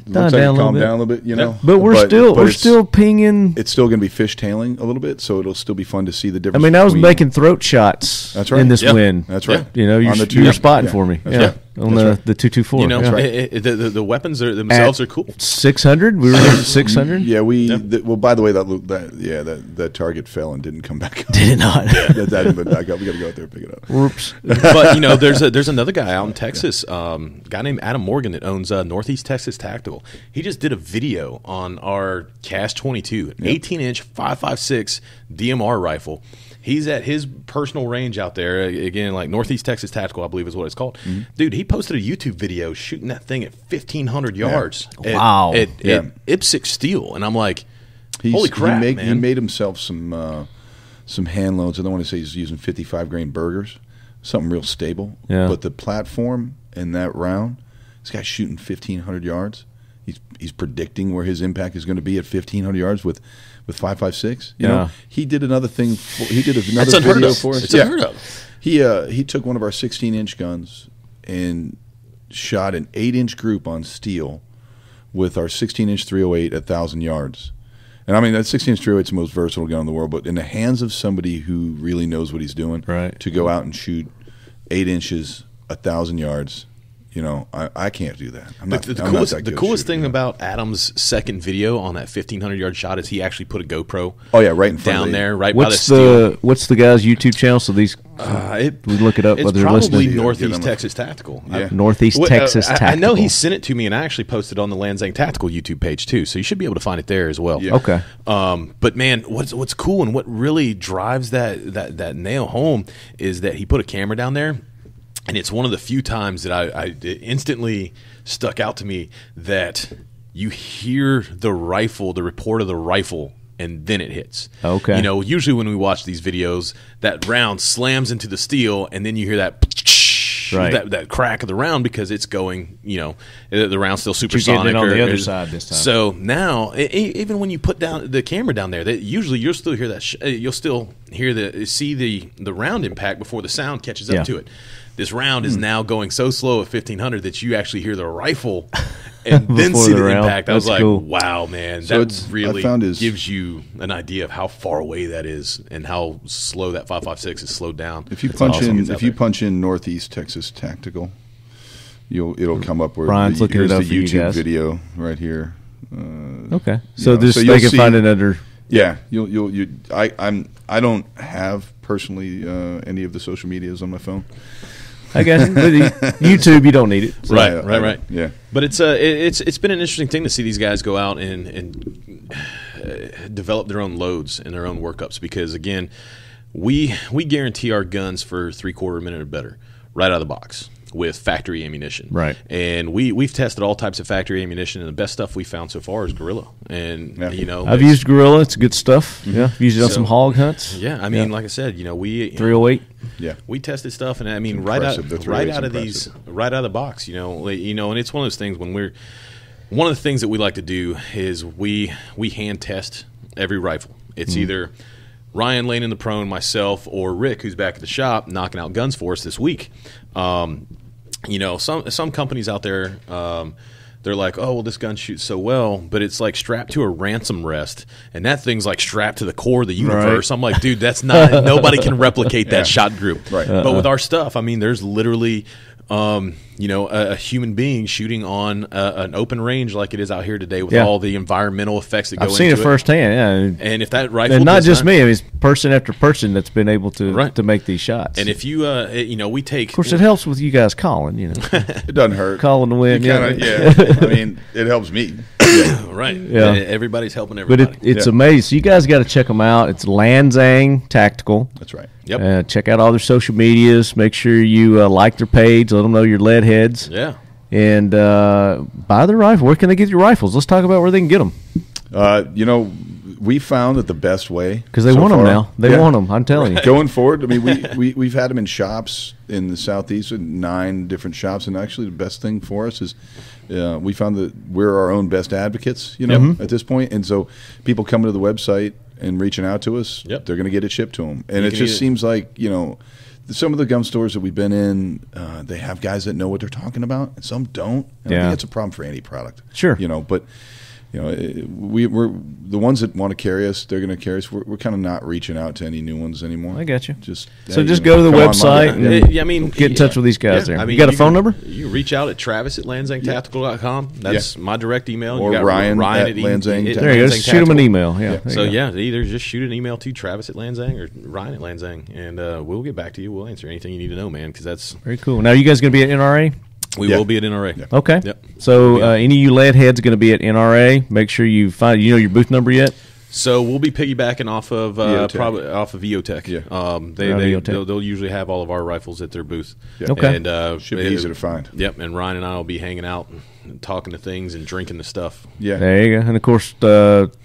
looks like it calmed down a little bit, But we're still pinging. It's still going to be fishtailing a little bit, so it'll still be fun to see the difference. I mean, I was making throat shots in this wind. That's right. You're spotting for me. Yeah. On the 224. You know, the weapons themselves are cool. 600? We were at 600? Yeah, well, by the way, that target fell and didn't come back up. Did it not? That didn't come back up. We got to go out there and pick it up. Whoops. But, there's another guy out in Texas, a guy named Adam Morgan that owns Northeast Texas Tactical. He just did a video on our Cash 22, an 18-inch 5.56 DMR rifle. He's at his personal range out there, again, like Northeast Texas Tactical, I believe is what it's called. Mm-hmm. Dude, he posted a YouTube video shooting that thing at 1,500 yards at IPSC steel. And I'm like, holy crap, man. He made himself some hand loads. I don't want to say he's using 55-grain burgers, something real stable. Yeah. But the platform and that round, this guy's shooting 1,500 yards. He's predicting where his impact is going to be at 1,500 yards with 5.56. You know, he did another thing. He did another video for us. It's unheard of. He took one of our 16-inch guns and shot an 8-inch group on steel with our 16-inch 308 at 1,000 yards. And I mean, that 16-inch 308 is the most versatile gun in the world, but in the hands of somebody who really knows what he's doing, to go out and shoot 8 inches, 1,000 yards. I can't do that. The coolest thing about Adam's second video on that 1,500-yard shot is he actually put a GoPro. Oh yeah, right in front down there, right by the steel. What's the guy's YouTube channel? So these we look it up. It's probably Northeast Texas Tactical. Yeah. Northeast Texas Tactical. I know he sent it to me, and I actually posted on the Lanxang Tactical YouTube page too. So you should be able to find it there as well. Yeah. Okay. But man, what's cool and what really drives that nail home is that he put a camera down there. And it's one of the few times that it instantly stuck out to me that you hear the report of the rifle, and then it hits. Okay. Usually when we watch these videos, that round slams into the steel, and then you hear that crack of the round because it's going, the round's still supersonic. On the other side this time. So now, even when you put down the camera down there, that usually you'll still hear that. You'll still hear see the round impact before the sound catches up to it. This round is now going so slow at 1,500 that you actually hear the rifle and then see the impact. I was like, wow, man, that really gives you an idea of how far away that is and how slow that 5.56 is slowed down. If you punch in Northeast Texas Tactical, it'll come up where Brian's looking it up the for you YouTube guys. video right here. Okay, so they can find it under. Yeah, I don't have personally any of the social medias on my phone. I guess YouTube, you don't need it. So. Right. Yeah, but it's been an interesting thing to see these guys go out and develop their own loads and their own workups because again, we guarantee our guns for 3/4 minute or better right out of the box with factory ammunition. Right. And we've tested all types of factory ammunition, and the best stuff we found so far is Gorilla. And I've used Gorilla; it's good stuff. Mm-hmm. Yeah, I've used it on some hog hunts. Yeah, I mean, like I said, we 308. Yeah, we tested stuff, and I mean, right out of the box, and it's one of those things when one of the things that we like to do is we hand test every rifle. It's either Ryan laying in the prone, myself, or Rick, who's back at the shop knocking out guns for us this week. Some companies out there, they're like, oh, well, this gun shoots so well, but it's like strapped to a ransom rest, and that thing's like strapped to the core of the universe. Right. I'm like, dude, that's not nobody can replicate that shot group. Right. But with our stuff, I mean, there's literally a human being shooting on an open range like it is out here today with all the environmental effects that go into it. I've seen it firsthand, yeah. And if that rifle, and not just me, I mean, it's person after person that's been able to make these shots. And if you, we take, of course, it helps with you guys calling. It doesn't hurt. Calling the win, I mean, it helps me. Right. Yeah. Everybody's helping But everybody. it's amazing. So you guys got to check them out. It's Lanxang Tactical. That's right. Yep. Check out all their social medias. Make sure you like their page. Let them know you're lead heads. Yeah. And buy their rifle. Where can they get your rifles? Let's talk about where they can get them. We found that the best way, Because they want them now. They want them. I'm telling you. Going forward, I mean, we've had them in shops in the Southeast, 9 different shops, and actually the best thing for us is we found that we're our own best advocates, at this point. And so people coming to the website and reaching out to us, they're going to get it shipped to them. And it just seems like, some of the gun stores that we've been in, they have guys that know what they're talking about, and some don't. And I think it's a problem for any product. Sure. But we're the ones that want to carry us. They're going to carry us. We're kind of not reaching out to any new ones anymore. I got you. Just go to the website and get in touch with these guys there. I mean, you got a phone number? You can reach out at Travis@LanxangTactical.com. That's my direct email. Or you got Ryan at Lanxang. There you go. Just shoot them an email. Yeah. So either just shoot an email to Travis@Lanxang or Ryan@Lanxang, and we'll get back to you. We'll answer anything you need to know, man. Because that's very cool. Now, are you guys going to be at NRA? We will be at NRA. Yeah. Okay. Yep. So any of you lead heads are going to be at NRA. Make sure you find. You know your booth number yet? So we'll be piggybacking off of EOTech. off of EOTech. Yeah. They'll usually have all of our rifles at their booth. Yeah. Okay. And should be easy to find. Yep. And Ryan and I will be hanging out and talking to things and drinking the stuff. Yeah. There you go. And of course,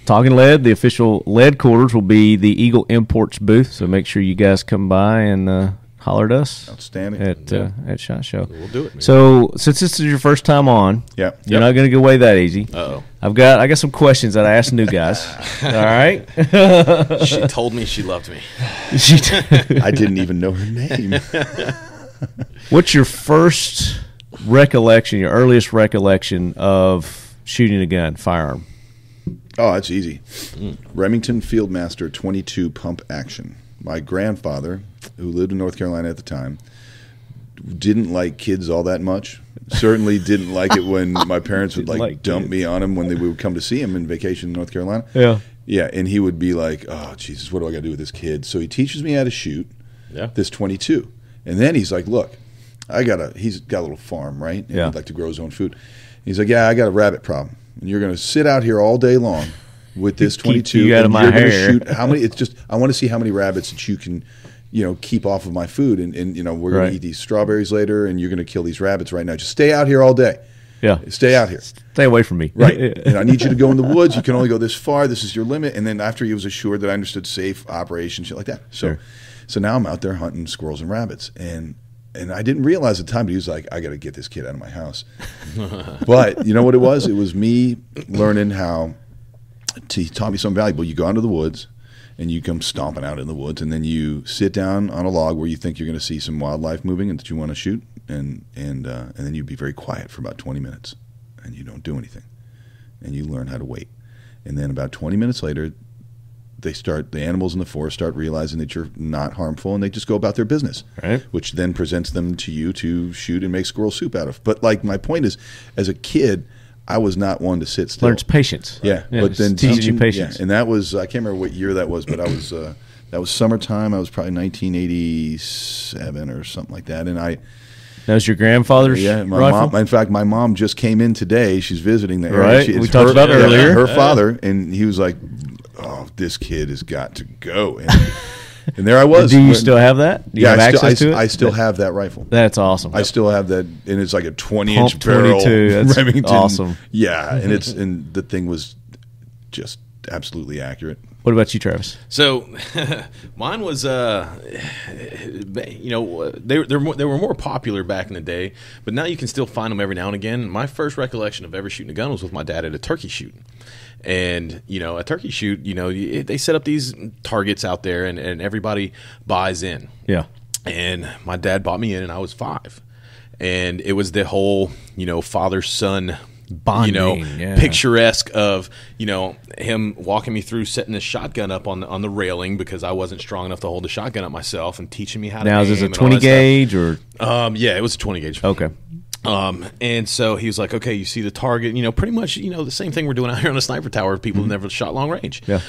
Talking Lead, the official lead quarters will be the Eagle Imports booth. So make sure you guys come by and holler at us. Outstanding. At SHOT Show. We'll do it, man. So since this is your first time on, Yeah. you're not going to get away that easy. Uh-oh. I got some questions that I asked new guys. All right. She told me she loved me. I didn't even know her name. What's your first recollection, your earliest recollection of shooting a gun, firearm? Oh, that's easy. Remington Fieldmaster 22 pump action. My grandfather, who lived in North Carolina at the time, didn't like kids all that much. Certainly didn't like it when my parents would dump me on him when we would come to see him in vacation in North Carolina. Yeah. Yeah, and he would be like, "Oh, Jesus, what do I got to do with this kid?" So he teaches me how to shoot this 22. And then he's like, "Look, he's got a little farm, right? And he'd like to grow his own food." He's like, "Yeah, I got a rabbit problem. And you're going to sit out here all day long with this 22 you out of and my you're going to hair. shoot how many I want to see how many rabbits that you can keep off of my food, and we're going to eat these strawberries later, and you're going to kill these rabbits right now. Just stay out here all day. Yeah. Stay out here. Stay away from me. Right. And I need you to go in the woods. You can only go this far. This is your limit." And then after he was assured that I understood safe operation, shit like that. So now I'm out there hunting squirrels and rabbits. And I didn't realize at the time, but he was like, "I got to get this kid out of my house." But you know what it was? It was me learning how he taught me something valuable. You go into the woods, and you come stomping out in the woods, and then you sit down on a log where you think you're going to see some wildlife moving and that you want to shoot, and then you be very quiet for about 20 minutes, and you don't do anything, and you learn how to wait, and then about 20 minutes later, the animals in the forest start realizing that you're not harmful, and they just go about their business, which then presents them to you to shoot and make squirrel soup out of. But my point is, as a kid, I was not one to sit still. Learns patience. Yeah, but then teaches you patience. Yeah, and that was, I can't remember what year that was, but that was summertime. I was probably 1987 or something like that, and that was your grandfather's my rifle? mom. In fact, my mom just came in today. She's visiting the area. Right, we talked about earlier. Her father, and he was like, "Oh, this kid has got to go." And there I was. Do you still have that? Do you have access to it? I still have that rifle. That's awesome. I still have that, and it's like a 20-inch barrel 22. That's Remington. awesome. Yeah, and the thing was just absolutely accurate. What about you, Travis? So, mine was, they were more popular back in the day, but now you can still find them every now and again. My first recollection of ever shooting a gun was with my dad at a turkey shoot. And, a turkey shoot, they set up these targets out there, and everybody buys in. Yeah. And my dad bought me in, and I was 5. And it was the whole, father-son bonding, picturesque of, him walking me through setting the shotgun up on the railing because I wasn't strong enough to hold the shotgun up myself, and teaching me how to aim. Now, is this a 20 gauge or? Yeah, it was a 20 gauge. Okay. And so he was like, "Okay, you see the target, pretty much, the same thing we're doing out here on the sniper tower. People who never shot long range. Yeah.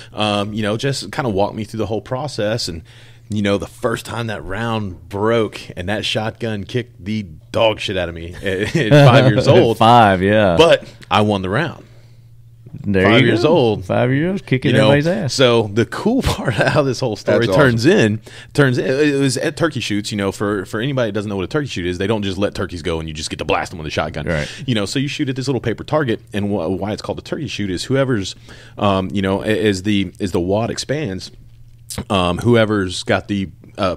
Just kind of walk me through the whole process. And, the first time that round broke and that shotgun kicked the dog shit out of me at 5 years old. 5, yeah. But I won the round. There 5 you years go. old. 5 years old, kicking You know, everybody's ass. So the cool part of how this whole story That's turns in, it was at turkey shoots. You know, for anybody that doesn't know what a turkey shoot is, they don't just let turkeys go and you just get to blast them with a shotgun. Right. You know, so you shoot at this little paper target, and why it's called a turkey shoot is whoever's, you know, as the wad expands, whoever's got the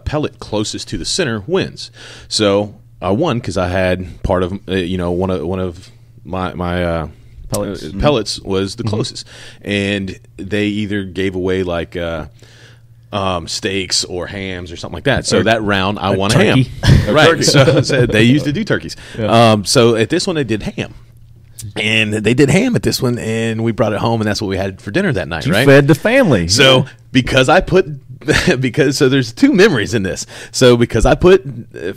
pellet closest to the center wins. So I won because I had part of you know one of my pellets was the closest, and they either gave away like steaks or hams or something like that. So that round I won a ham. Right. So they used to do turkeys. Yeah. So at this one they did ham. And they did ham at this one, and we brought it home, and that's what we had for dinner that night, You right? fed the family. So because there's two memories in this. So because I put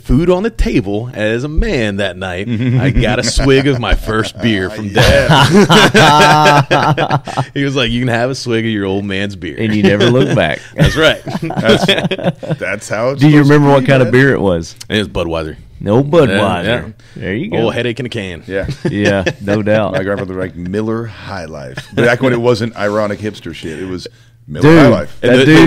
food on the table as a man that night, I got a swig of my first beer from Dad. He was like, "You can have a swig of your old man's beer," and you never look back. That's right. That's how it's Do you supposed to remember what be, kind of man. beer it was? And it was Budweiser. No Budweiser. Yeah. There you go. Old headache in a can. Yeah. Yeah, no doubt. My grandfather like Miller High Life. But back when it wasn't ironic hipster shit, it was Miller High Dude, Life.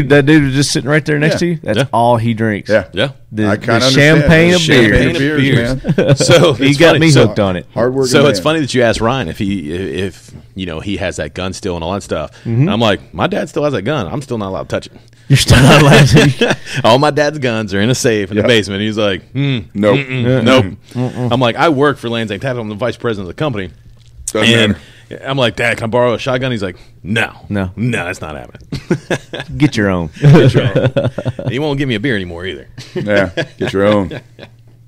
that dude was just sitting right there next Yeah. to you. That's Yeah. all he drinks. Yeah. Yeah. The, I the kinda champagne of understand. beer. Champagne of beers, man. So He it's got funny. me So- hooked on it. Hard working So man. it's funny that you asked Ryan if you know he has that gun still and all that stuff. And I'm like, my dad still has that gun. I'm still not allowed to touch it. You're still not allowed to. All my dad's guns are in a safe in the Yep. basement. He's like, Nope. nope. I'm like, I work for Lanxang Tactical. I'm the vice president of the company. Doesn't And matter. I'm like, Dad, can I borrow a shotgun? He's like, no, that's not happening. Get your own. He won't give me a beer anymore either. Yeah. Get your own.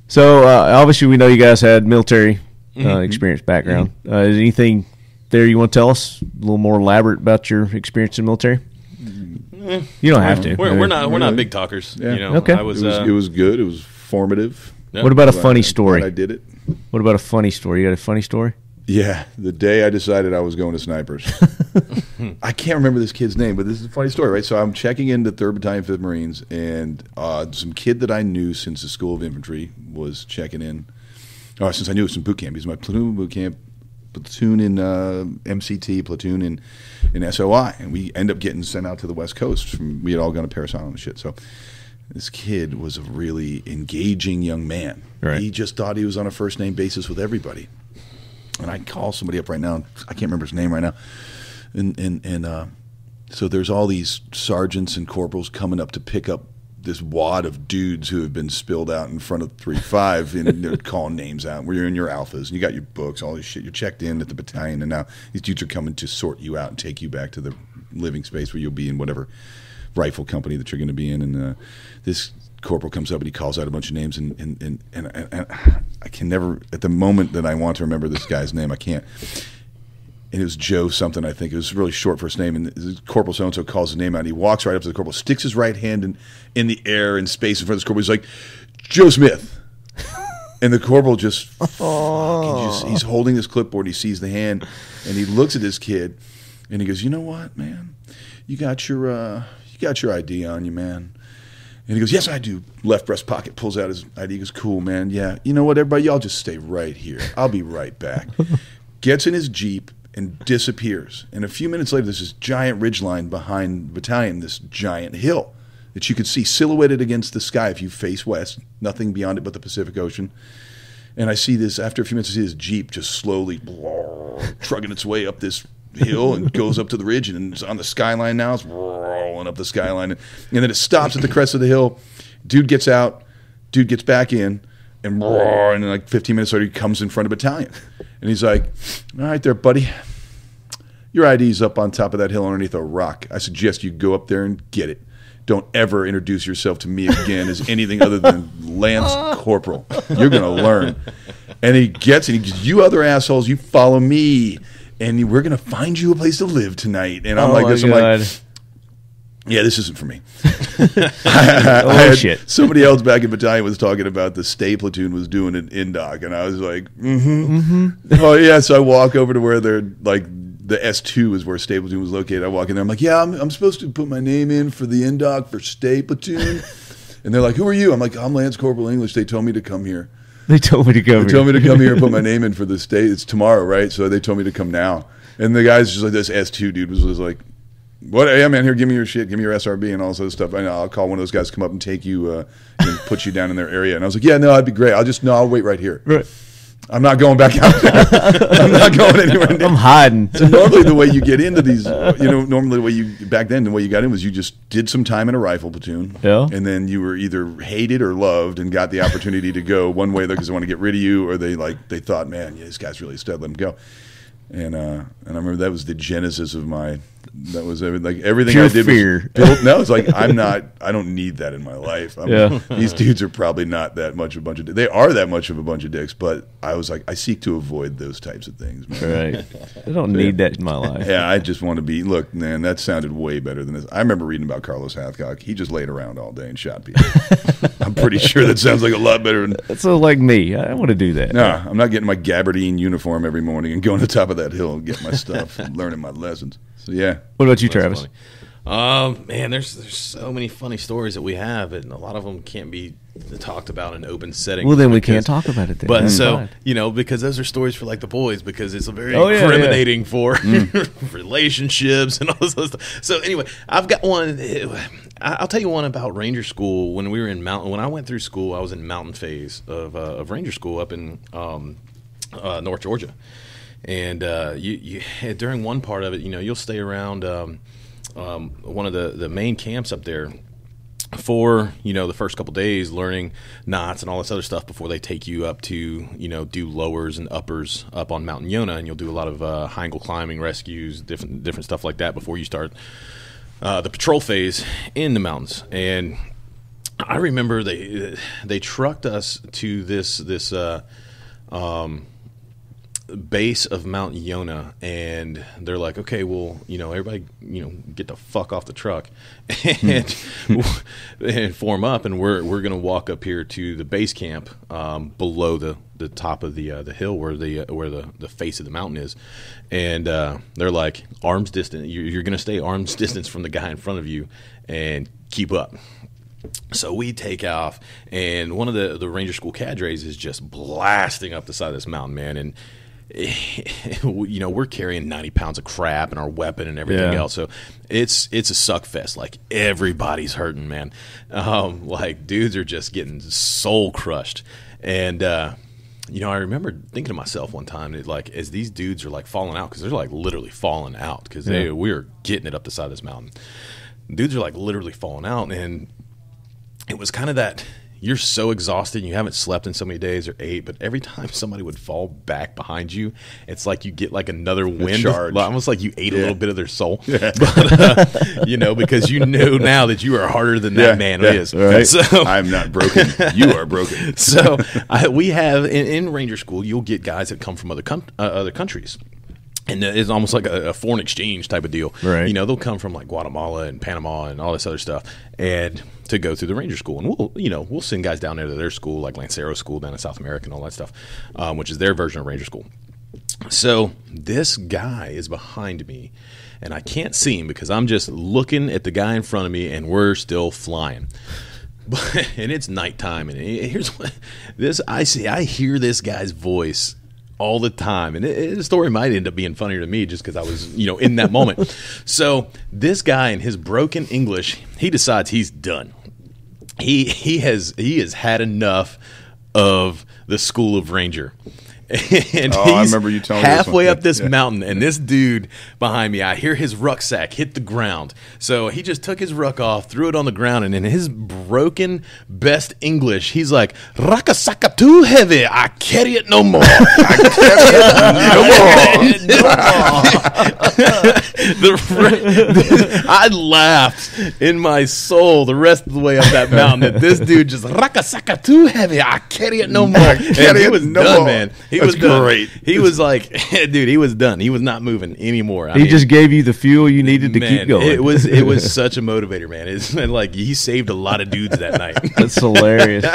So obviously, we know you guys had military experience background. Is anything there you want to tell us a little more elaborate about your experience in the military? You don't have to. We're not big talkers. Yeah. You know, Okay. I was, It was good. It was formative. yeah. What about a Glad- funny glad story? I did it. What about a funny story? You got a funny story? Yeah, the day I decided I was going to snipers. I can't remember this kid's name, but this is a funny story, right? So I'm checking into 3rd Battalion, 5th Marines, and some kid that I knew since the School of Infantry was checking in. Oh, since I knew it was from boot camp. He's my platoon boot camp, platoon in MCT, platoon in SOI, and we end up getting sent out to the West Coast. We had all gone to Paris Island and shit, so this kid was a really engaging young man. Right. He just thought he was on a first-name basis with everybody. And I call somebody up right now. I can't remember his name right now. And so there's all these sergeants and corporals coming up to pick up this wad of dudes who have been spilled out in front of 3-5, and they're calling names out. Where you're in your alphas, and you got your books, all this shit. You're checked in at the battalion, and now these dudes are coming to sort you out and take you back to the living space where you'll be in whatever rifle company that you're going to be in. And this corporal comes up and he calls out a bunch of names, and I can never, at the moment that I want to remember this guy's name, I can't. And it was Joe something, I think. It was a really short first name. And Corporal so-and-so calls his name out. And he walks right up to the corporal, sticks his right hand in the air in space in front of this corporal. He's like, Joe Smith. And the corporal just, he's holding this clipboard. He sees the hand, and he looks at this kid, and he goes, you know what, man? You got your ID on you, man. And he goes, yes, I do. Left breast pocket, pulls out his ID. He goes, cool, man. Yeah. You know what, everybody? Y'all just stay right here. I'll be right back. Gets in his Jeep and disappears. And a few minutes later, there's this giant ridgeline behind the battalion, this giant hill that you could see silhouetted against the sky if you face west, nothing beyond it but the Pacific Ocean. And I see this, after a few minutes, I see this Jeep just slowly trucking its way up this hill and goes up to the ridge, and it's on the skyline now. It's rolling up the skyline. And then it stops at the crest of the hill. Dude gets out. Dude gets back in. And then like 15 minutes later, he comes in front of battalion. And he's like, all right there, buddy. Your ID's up on top of that hill underneath a rock. I suggest you go up there and get it. Don't ever introduce yourself to me again as anything other than Lance Corporal. You're going to learn. And he gets it. He goes, you other assholes, you follow me. And we're going to find you a place to live tonight. And I'm like this. I'm like, yeah, this isn't for me. Shit. Somebody else back in battalion was talking about the stay platoon was doing an indoc, and I was like, oh yeah. So I walk over to where they're like, the S2 is where stay platoon was located. I walk in there. I'm like, yeah, I'm supposed to put my name in for the indoc for stay platoon. And they're like, who are you? I'm like, I'm Lance Corporal English. They told me to come here. They told me to go. They told me to come here and put my name in for the stay. It's tomorrow, right? So they told me to come now. And the guy's just like, this S2 dude was like, what? Yeah, man, here, give me your shit, give me your SRB and all this other stuff. And I'll call one of those guys to come up and take you and put you down in their area. And I was like, yeah, no, that'd be great. I'll wait right here. Right. I'm not going back out there. I'm not going anywhere. I'm hiding. So normally the way you get into these, normally the way back then, the way you got in was you just did some time in a rifle platoon. Yeah. And then you were either hated or loved and got the opportunity to go one way because they want to get rid of you, or they thought, man, yeah, this guy's really a stud, let him go. And I remember that was the genesis of everything Pure I did fear. It's like I don't need that in my life. These dudes are probably not that much of a bunch of they are that much of a bunch of dicks, but I was like, I seek to avoid those types of things, man. Right. I don't need that in my life. Yeah, I just want to be, look, man, that sounded way better than this. I remember reading about Carlos Hathcock. He just laid around all day and shot people. I'm pretty sure that sounds like a lot better than That's like me. I want to do that. No, I'm not getting my gabardine uniform every morning and going to the top of that hill and getting my stuff and learning my lessons. So yeah. What about you, Travis? Man, there's so many funny stories that we have, and a lot of them can't be talked about in open settings. Well, then we can't talk about it then. But That's so, fine. because those are stories for like the boys, because it's a very incriminating for relationships and all this other stuff. So anyway, I've got one. I'll tell you one about Ranger School. When we were in mountain, when I went through school, I was in mountain phase of Ranger School up in North Georgia. And you during one part of it, you'll stay around one of the main camps up there for the first couple days, learning knots and all this other stuff before they take you up to do lowers and uppers up on Mount Yonah, and you'll do a lot of high angle climbing, rescues, different stuff like that before you start the patrol phase in the mountains. And I remember they trucked us to this base of Mount Yonah, and they're like, okay, well, everybody, get the fuck off the truck and form up, and we're gonna walk up here to the base camp below the top of the hill where the face of the mountain is, and they're like, arms distance, you're gonna stay arms distance from the guy in front of you and keep up. So we take off, and one of the Ranger School cadres is just blasting up the side of this mountain, man, and we're carrying 90 pounds of crap and our weapon and everything else, so it's a suck fest. Like, everybody's hurting, man. Like, dudes are just getting soul crushed. And I remember thinking to myself one time that, like, as these dudes are like falling out, because they're like literally falling out, because we were getting it up the side of this mountain, dudes are like literally falling out, and it was kind of that, you're so exhausted, you haven't slept in so many days or ate, but every time somebody would fall back behind you, it's like you get like another wind, almost like you ate a little bit of their soul. Yeah. But, because you know now that you are harder than that man is. Right. So, I'm not broken. You are broken. So we have, in Ranger School, you'll get guys that come from other countries. And it's almost like a foreign exchange type of deal. Right. They'll come from like Guatemala and Panama and all this other stuff, and to go through the Ranger School. And we'll send guys down there to their school, like Lancero School down in South America and all that stuff, which is their version of Ranger School. So this guy is behind me, and I can't see him because I'm just looking at the guy in front of me, and we're still flying. And it's nighttime, and here's what I hear this guy's voice all the time, and the story might end up being funnier to me just because I was, in that moment. So this guy, in his broken English, he decides he's done. He has had enough of the School of Ranger. And I remember you telling me halfway up this mountain, and this dude behind me, I hear his rucksack hit the ground. So he just took his ruck off, threw it on the ground, and in his broken best English, he's like, "Rakasaka too heavy, I carry it no more. I carry it no more." I laughed in my soul the rest of the way up that mountain that this dude just, "Rakasaka too heavy, I carry it no more." And he was done, man. He was done. Great. He was like, dude, he was done. He was not moving anymore. He just gave you the fuel you needed to keep going. It was such a motivator, man. It's like he saved a lot of dudes that night. That's hilarious.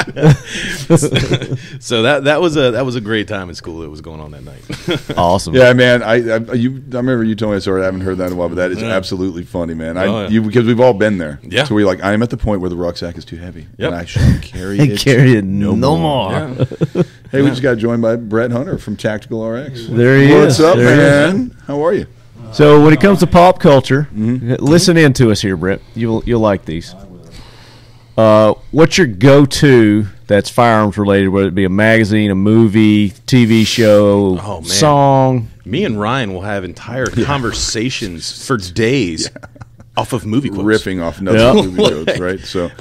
So that was a great time in school that was going on that night. Awesome. Yeah, man. I remember you told me a story. I haven't heard that in a while, but that is absolutely funny, man. Because we've all been there. Yeah. So we're like, I am at the point where the rucksack is too heavy, and I shall carry it no more. Yeah. Hey, we just got joined by Brett Hunter from Tactical RX. There he is. What's up, man? How are you? So when it comes to pop culture, listen in to us here, Brett. You'll like these. What's your go-to that's firearms related, whether it be a magazine, a movie, TV show, song? Me and Ryan will have entire conversations for days off of movie quotes. Riffing off nothing movie quotes, right? So,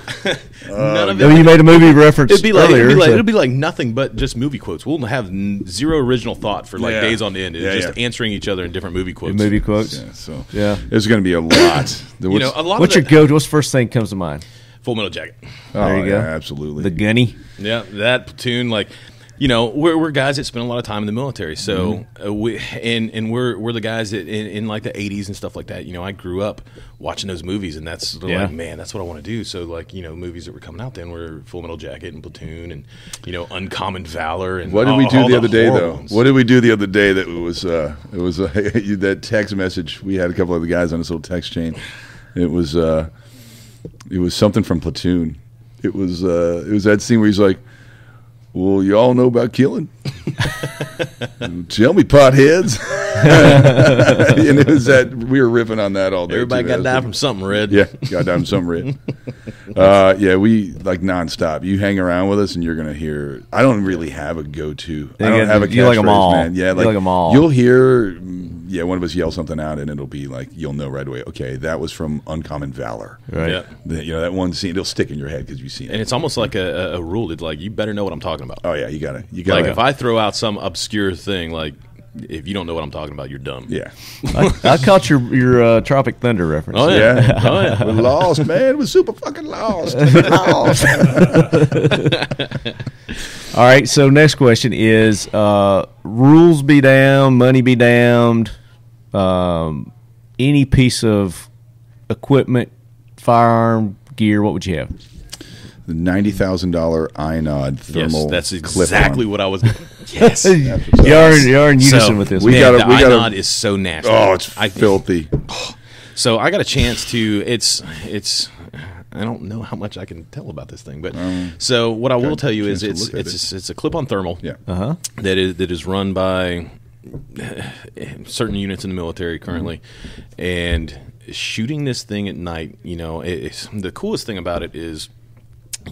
none of it. You made a movie reference earlier. It'd be like nothing but just movie quotes. We'll have zero original thought for days on end. It's just answering each other in different movie quotes. Movie quotes? Yeah, so there's going to be a lot. A lot what's your go-to? What's the first thing that comes to mind? Full Metal Jacket. There you go. Absolutely. The gunny. Yeah, that platoon, we're guys that spend a lot of time in the military, so we're the guys that in like the 80s and stuff like that. I grew up watching those movies, and that's like, man, that's what I want to do. So movies that were coming out then were Full Metal Jacket and Platoon, and Uncommon Valor. And what did we do the other day though? Ones. What did we do the other day that was that text message? We had a couple of the guys on this little text chain. It was something from Platoon. It was that scene where he's like, "Well, you all know about killing. Tell me, potheads." And it was that we were ripping on that all day. Everybody got died from something, Red. Yeah, got died from something, Red. We like nonstop. You hang around with us, and you're gonna hear. I don't really have a go-to. I don't have a catchphrase, you like them all. Man. Yeah, like them all. You'll hear. Yeah, one of us yell something out, and it'll be like you'll know right away. Okay, that was from Uncommon Valor. Right. Yeah. That one scene. It'll stick in your head because you've seen it. And it's almost like a rule. It's like you better know what I'm talking about. Oh yeah, you got it. Like if I throw out some obscure thing, like if you don't know what I'm talking about, you're dumb. Yeah. I caught your Tropic Thunder reference. Oh yeah. Oh yeah. We're lost, man. We're super fucking lost. Lost. All right. So next question is: rules be damned, money be damned. Any piece of equipment, firearm, gear, what would you have? The $90,000 Inod thermal. Yes, that's clip-on. exactly what I was. Yes, You're in unison with this. The Inod is so nasty. Oh, it's filthy. So I got a chance to. It's. I don't know how much I can tell about this thing, but so what I will tell you is it's a clip-on thermal. Yeah. That is run by certain units in the military currently, and shooting this thing at night. The coolest thing about it is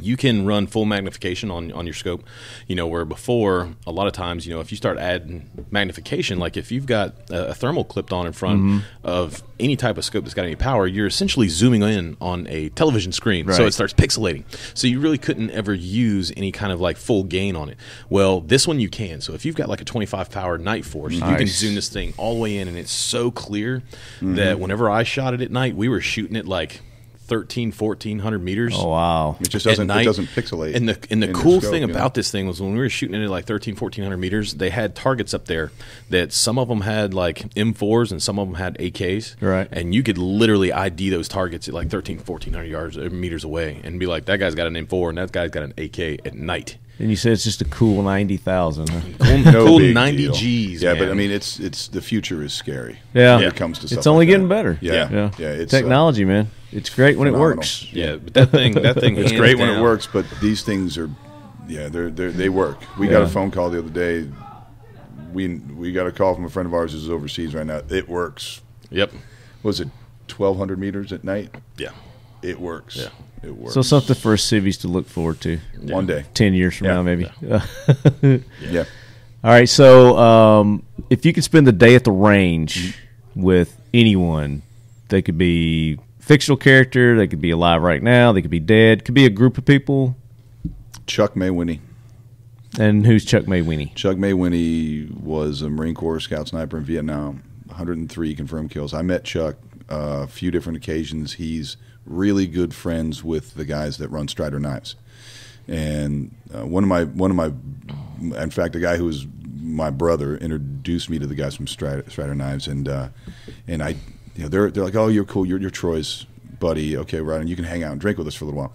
you can run full magnification on your scope, where before a lot of times, if you start adding magnification, like if you've got a thermal clipped on in front of any type of scope that's got any power, you're essentially zooming in on a television screen. Right. So it starts pixelating. So you really couldn't ever use any kind of like full gain on it. Well, this one you can. So if you've got like a 25 power Night Force, you can zoom this thing all the way in, and it's so clear that whenever I shot it at night, we were shooting it like 1,400 meters. Oh wow! It just doesn't pixelate. And the cool thing about this thing was when we were shooting it at like 1,400 meters, they had targets up there that some of them had like M4s and some of them had AKs. Right. And you could literally ID those targets at like 1,400 yards meters away and be like, that guy's got an M4 and that guy's got an AK at night. And you said it's just a cool 90,000. Huh? Cool 90 G's. Yeah, man. but I mean, it's the future is scary. Yeah, when it comes to stuff it's only like getting that. better. Yeah. It's technology, man. It's great when phenomenal. it works. Yeah, but that thing it's hands great when it down. works. But these things are, they work. We got a phone call the other day. We got a call from a friend of ours who's overseas right now. It works. Yep. Was it 1,200 meters at night? Yeah. It works. Yeah. It works. So something for us civvies to look forward to. One day. 10 years from now, maybe. Yeah. All right, so if you could spend the day at the range with anyone, they could be fictional character, they could be alive right now, they could be dead, could be a group of people. Chuck Maywinnie. And who's Chuck Maywinnie? Chuck Maywinnie was a Marine Corps scout sniper in Vietnam. 103 confirmed kills. I met Chuck a few different occasions. He's really good friends with the guys that run Strider Knives. And one of my, in fact, the guy who was my brother introduced me to the guys from Strider Knives, and I, they're like, oh, you're cool, you're Troy's buddy, okay, right, and you can hang out and drink with us for a little while.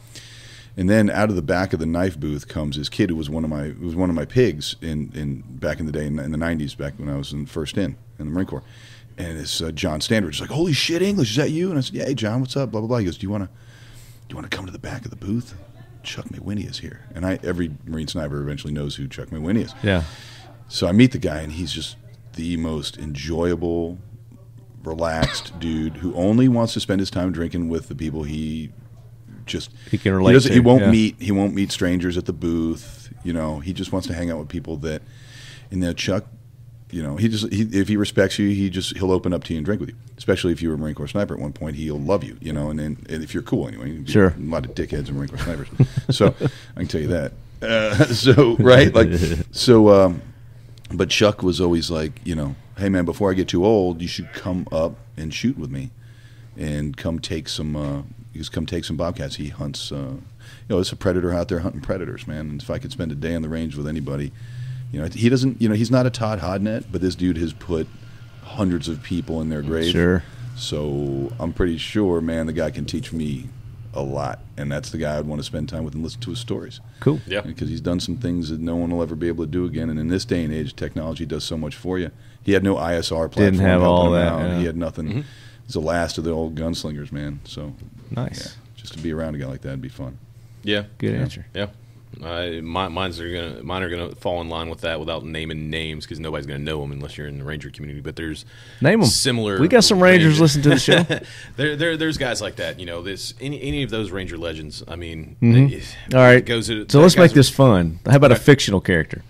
And then out of the back of the knife booth comes this kid who was one of my pigs in back in the day in the 90s, back when I was first in the Marine Corps. And it's John Standard. He's like, holy shit, English, is that you? And I said, yeah, hey, John, what's up? Blah, blah, blah. He goes, do you want to come to the back of the booth? Chuck Maywinnie is here. And every Marine sniper eventually knows who Chuck Maywinnie is. Yeah. So I meet the guy, and he's just the most enjoyable, relaxed dude who only wants to spend his time drinking with the people he can relate to. He won't meet strangers at the booth. He just wants to hang out with people that. And then Chuck, if he respects you, he'll open up to you and drink with you. Especially if you were a Marine Corps sniper at one point, he'll love you. And if you're cool anyway. Sure. A lot of dickheads in Marine Corps snipers. So I can tell you that. Right, but Chuck was always like, hey man, before I get too old, you should come up and shoot with me, and come take some bobcats. He hunts. It's a predator out there hunting predators, man. And if I could spend a day on the range with anybody, he doesn't. He's not a Todd Hodnett, but this dude has put hundreds of people in their grave. Sure. So I'm pretty sure, man, the guy can teach me a lot, and that's the guy I'd want to spend time with and listen to his stories. Cool. Yeah. Because he's done some things that no one will ever be able to do again. And in this day and age, technology does so much for you. He had no ISR platform. Didn't have all that. Yeah. He had nothing. Mm-hmm. He's the last of the old gunslingers, man. So nice. Yeah, just to be around a guy like that would be fun. Yeah. Good answer. Yeah. Mine are gonna fall in line with that without naming names, because nobody's gonna know them unless you're in the Ranger community. But there's name them. Similar. We got some Rangers listening to the show. There's guys like that. This any of those Ranger legends. I mean, all right. So let's make this fun. How about a fictional character?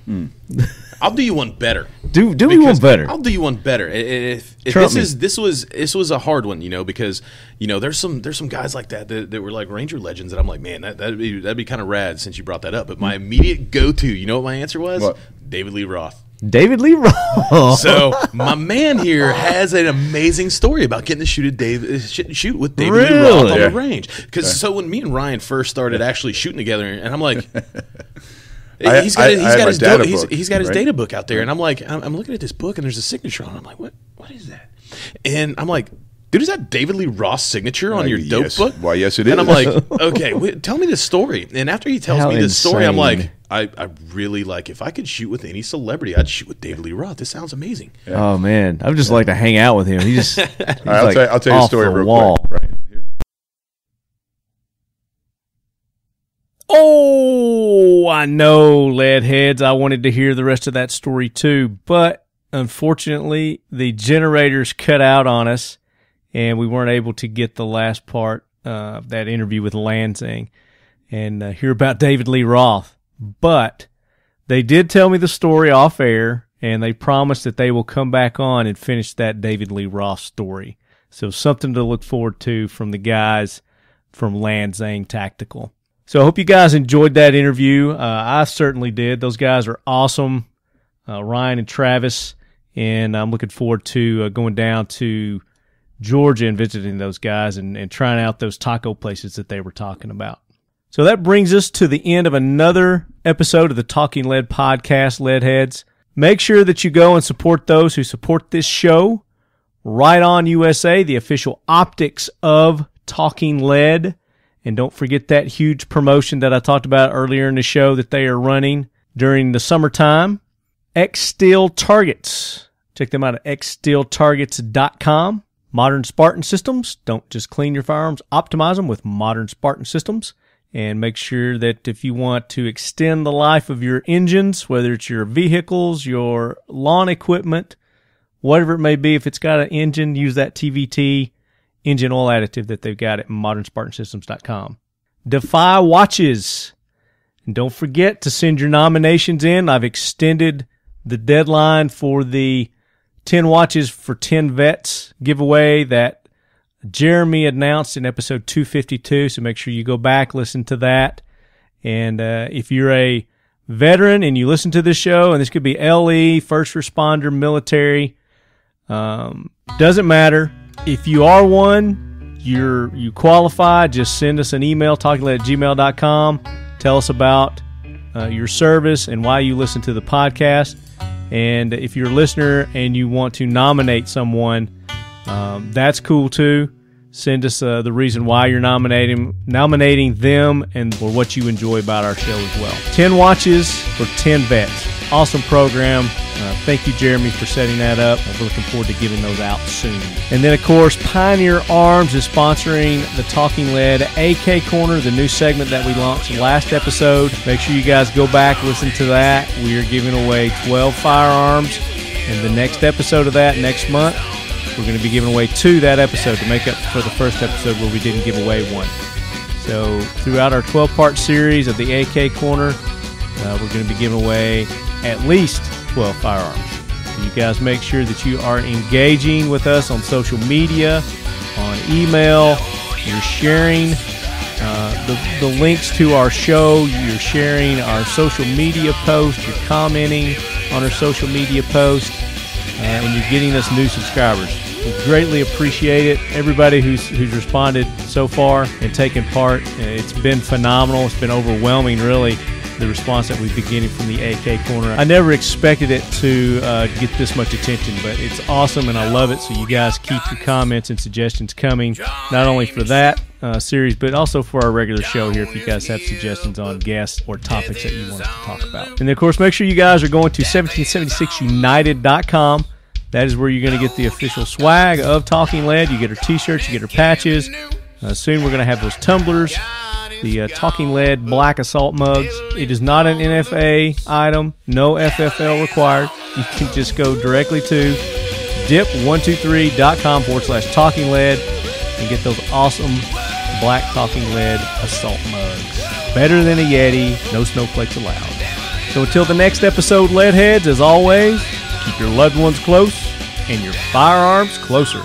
I'll do you one better. Do me one better. I'll do you one better. If this was a hard one, because there's some guys like that were like Ranger legends, and I'm like, man, that'd be kind of rad since you brought that up. But my immediate go-to, you know what my answer was? What? David Lee Roth. David Lee Roth. So my man here has an amazing story about getting to shoot with David Lee Roth on the range. Because so when me and Ryan first started actually shooting together, and I'm like. He's got his data book out there, and I'm like, I'm looking at this book, and there's a signature on it. I'm like, what is that? And I'm like, dude, is that David Lee Roth's signature on your dope book? Why, yes, it is. And I'm like, okay, tell me the story. And after he tells me the story, I'm like, I really like, if I could shoot with any celebrity, I'd shoot with David Lee Roth. This sounds amazing. Yeah. Oh man, I would just like to hang out with him. He's I'll tell you a story real quick. Right. Oh, I know, Leadheads. I wanted to hear the rest of that story too, but unfortunately, the generators cut out on us, and we weren't able to get the last part of that interview with Lanxang and hear about David Lee Roth. But they did tell me the story off air, and they promised that they will come back on and finish that David Lee Roth story. So something to look forward to from the guys from Lanxang Tactical. So I hope you guys enjoyed that interview. I certainly did. Those guys are awesome, Ryan and Travis, and I'm looking forward to going down to Georgia and visiting those guys and trying out those taco places that they were talking about. So that brings us to the end of another episode of the Talking Lead podcast, Leadheads. Make sure that you go and support those who support this show. Riton USA, the official optics of Talking Lead. And don't forget that huge promotion that I talked about earlier in the show that they are running during the summertime. X-Steel Targets. Check them out at xsteeltargets.com. Modern Spartan Systems. Don't just clean your firearms, optimize them with Modern Spartan Systems. And make sure that if you want to extend the life of your engines, whether it's your vehicles, your lawn equipment, whatever it may be, if it's got an engine, use that TVT engine oil additive that they've got at modernspartansystems.com. Defy Watches. And don't forget to send your nominations in. I've extended the deadline for the 10 watches for 10 vets giveaway that Jeremy announced in episode 252. So make sure you go back, listen to that. And if you're a veteran and you listen to this show, and this could be LE, first responder, military, doesn't matter. If you are one, you qualify, just send us an email, talkinglead@gmail.com. Tell us about your service and why you listen to the podcast. And if you're a listener and you want to nominate someone, that's cool too. Send us the reason why you're nominating them and or what you enjoy about our show as well. 10 watches for 10 vets. Awesome program. Thank you, Jeremy, for setting that up. We're looking forward to getting those out soon. And then, of course, Pioneer Arms is sponsoring the Talking Lead AK Corner, the new segment that we launched last episode. Make sure you guys go back, listen to that. We are giving away 12 firearms. And the next episode of that next month, We're going to be giving away 2 that episode to make up for the first episode where we didn't give away 1. So throughout our 12-part series of the AK Corner, we're going to be giving away at least 12 firearms. So you guys make sure that you are engaging with us on social media, on email. You're sharing the links to our show. You're sharing our social media posts. You're commenting on our social media posts. And you're getting us new subscribers. We greatly appreciate it. Everybody who's responded so far and taken part, it's been phenomenal. It's been overwhelming, really, the response that we've been getting from the AK Corner. I never expected it to get this much attention, but it's awesome and I love it. So you guys keep your comments and suggestions coming, not only for that series, but also for our regular show here if you guys have suggestions on guests or topics that you want us to talk about. And of course, make sure you guys are going to 1776united.com. That is where you're going to get the official swag of Talking Lead. You get our t-shirts, you get our patches. Soon we're going to have those tumblers, the Talking Lead black assault mugs. It is not an NFA item, no FFL required. You can just go directly to dip123.com/Talking Lead and get those awesome black Talking Lead assault mugs. Better than a Yeti, no snowflakes allowed. So until the next episode, Leadheads, as always, keep your loved ones close and your firearms closer.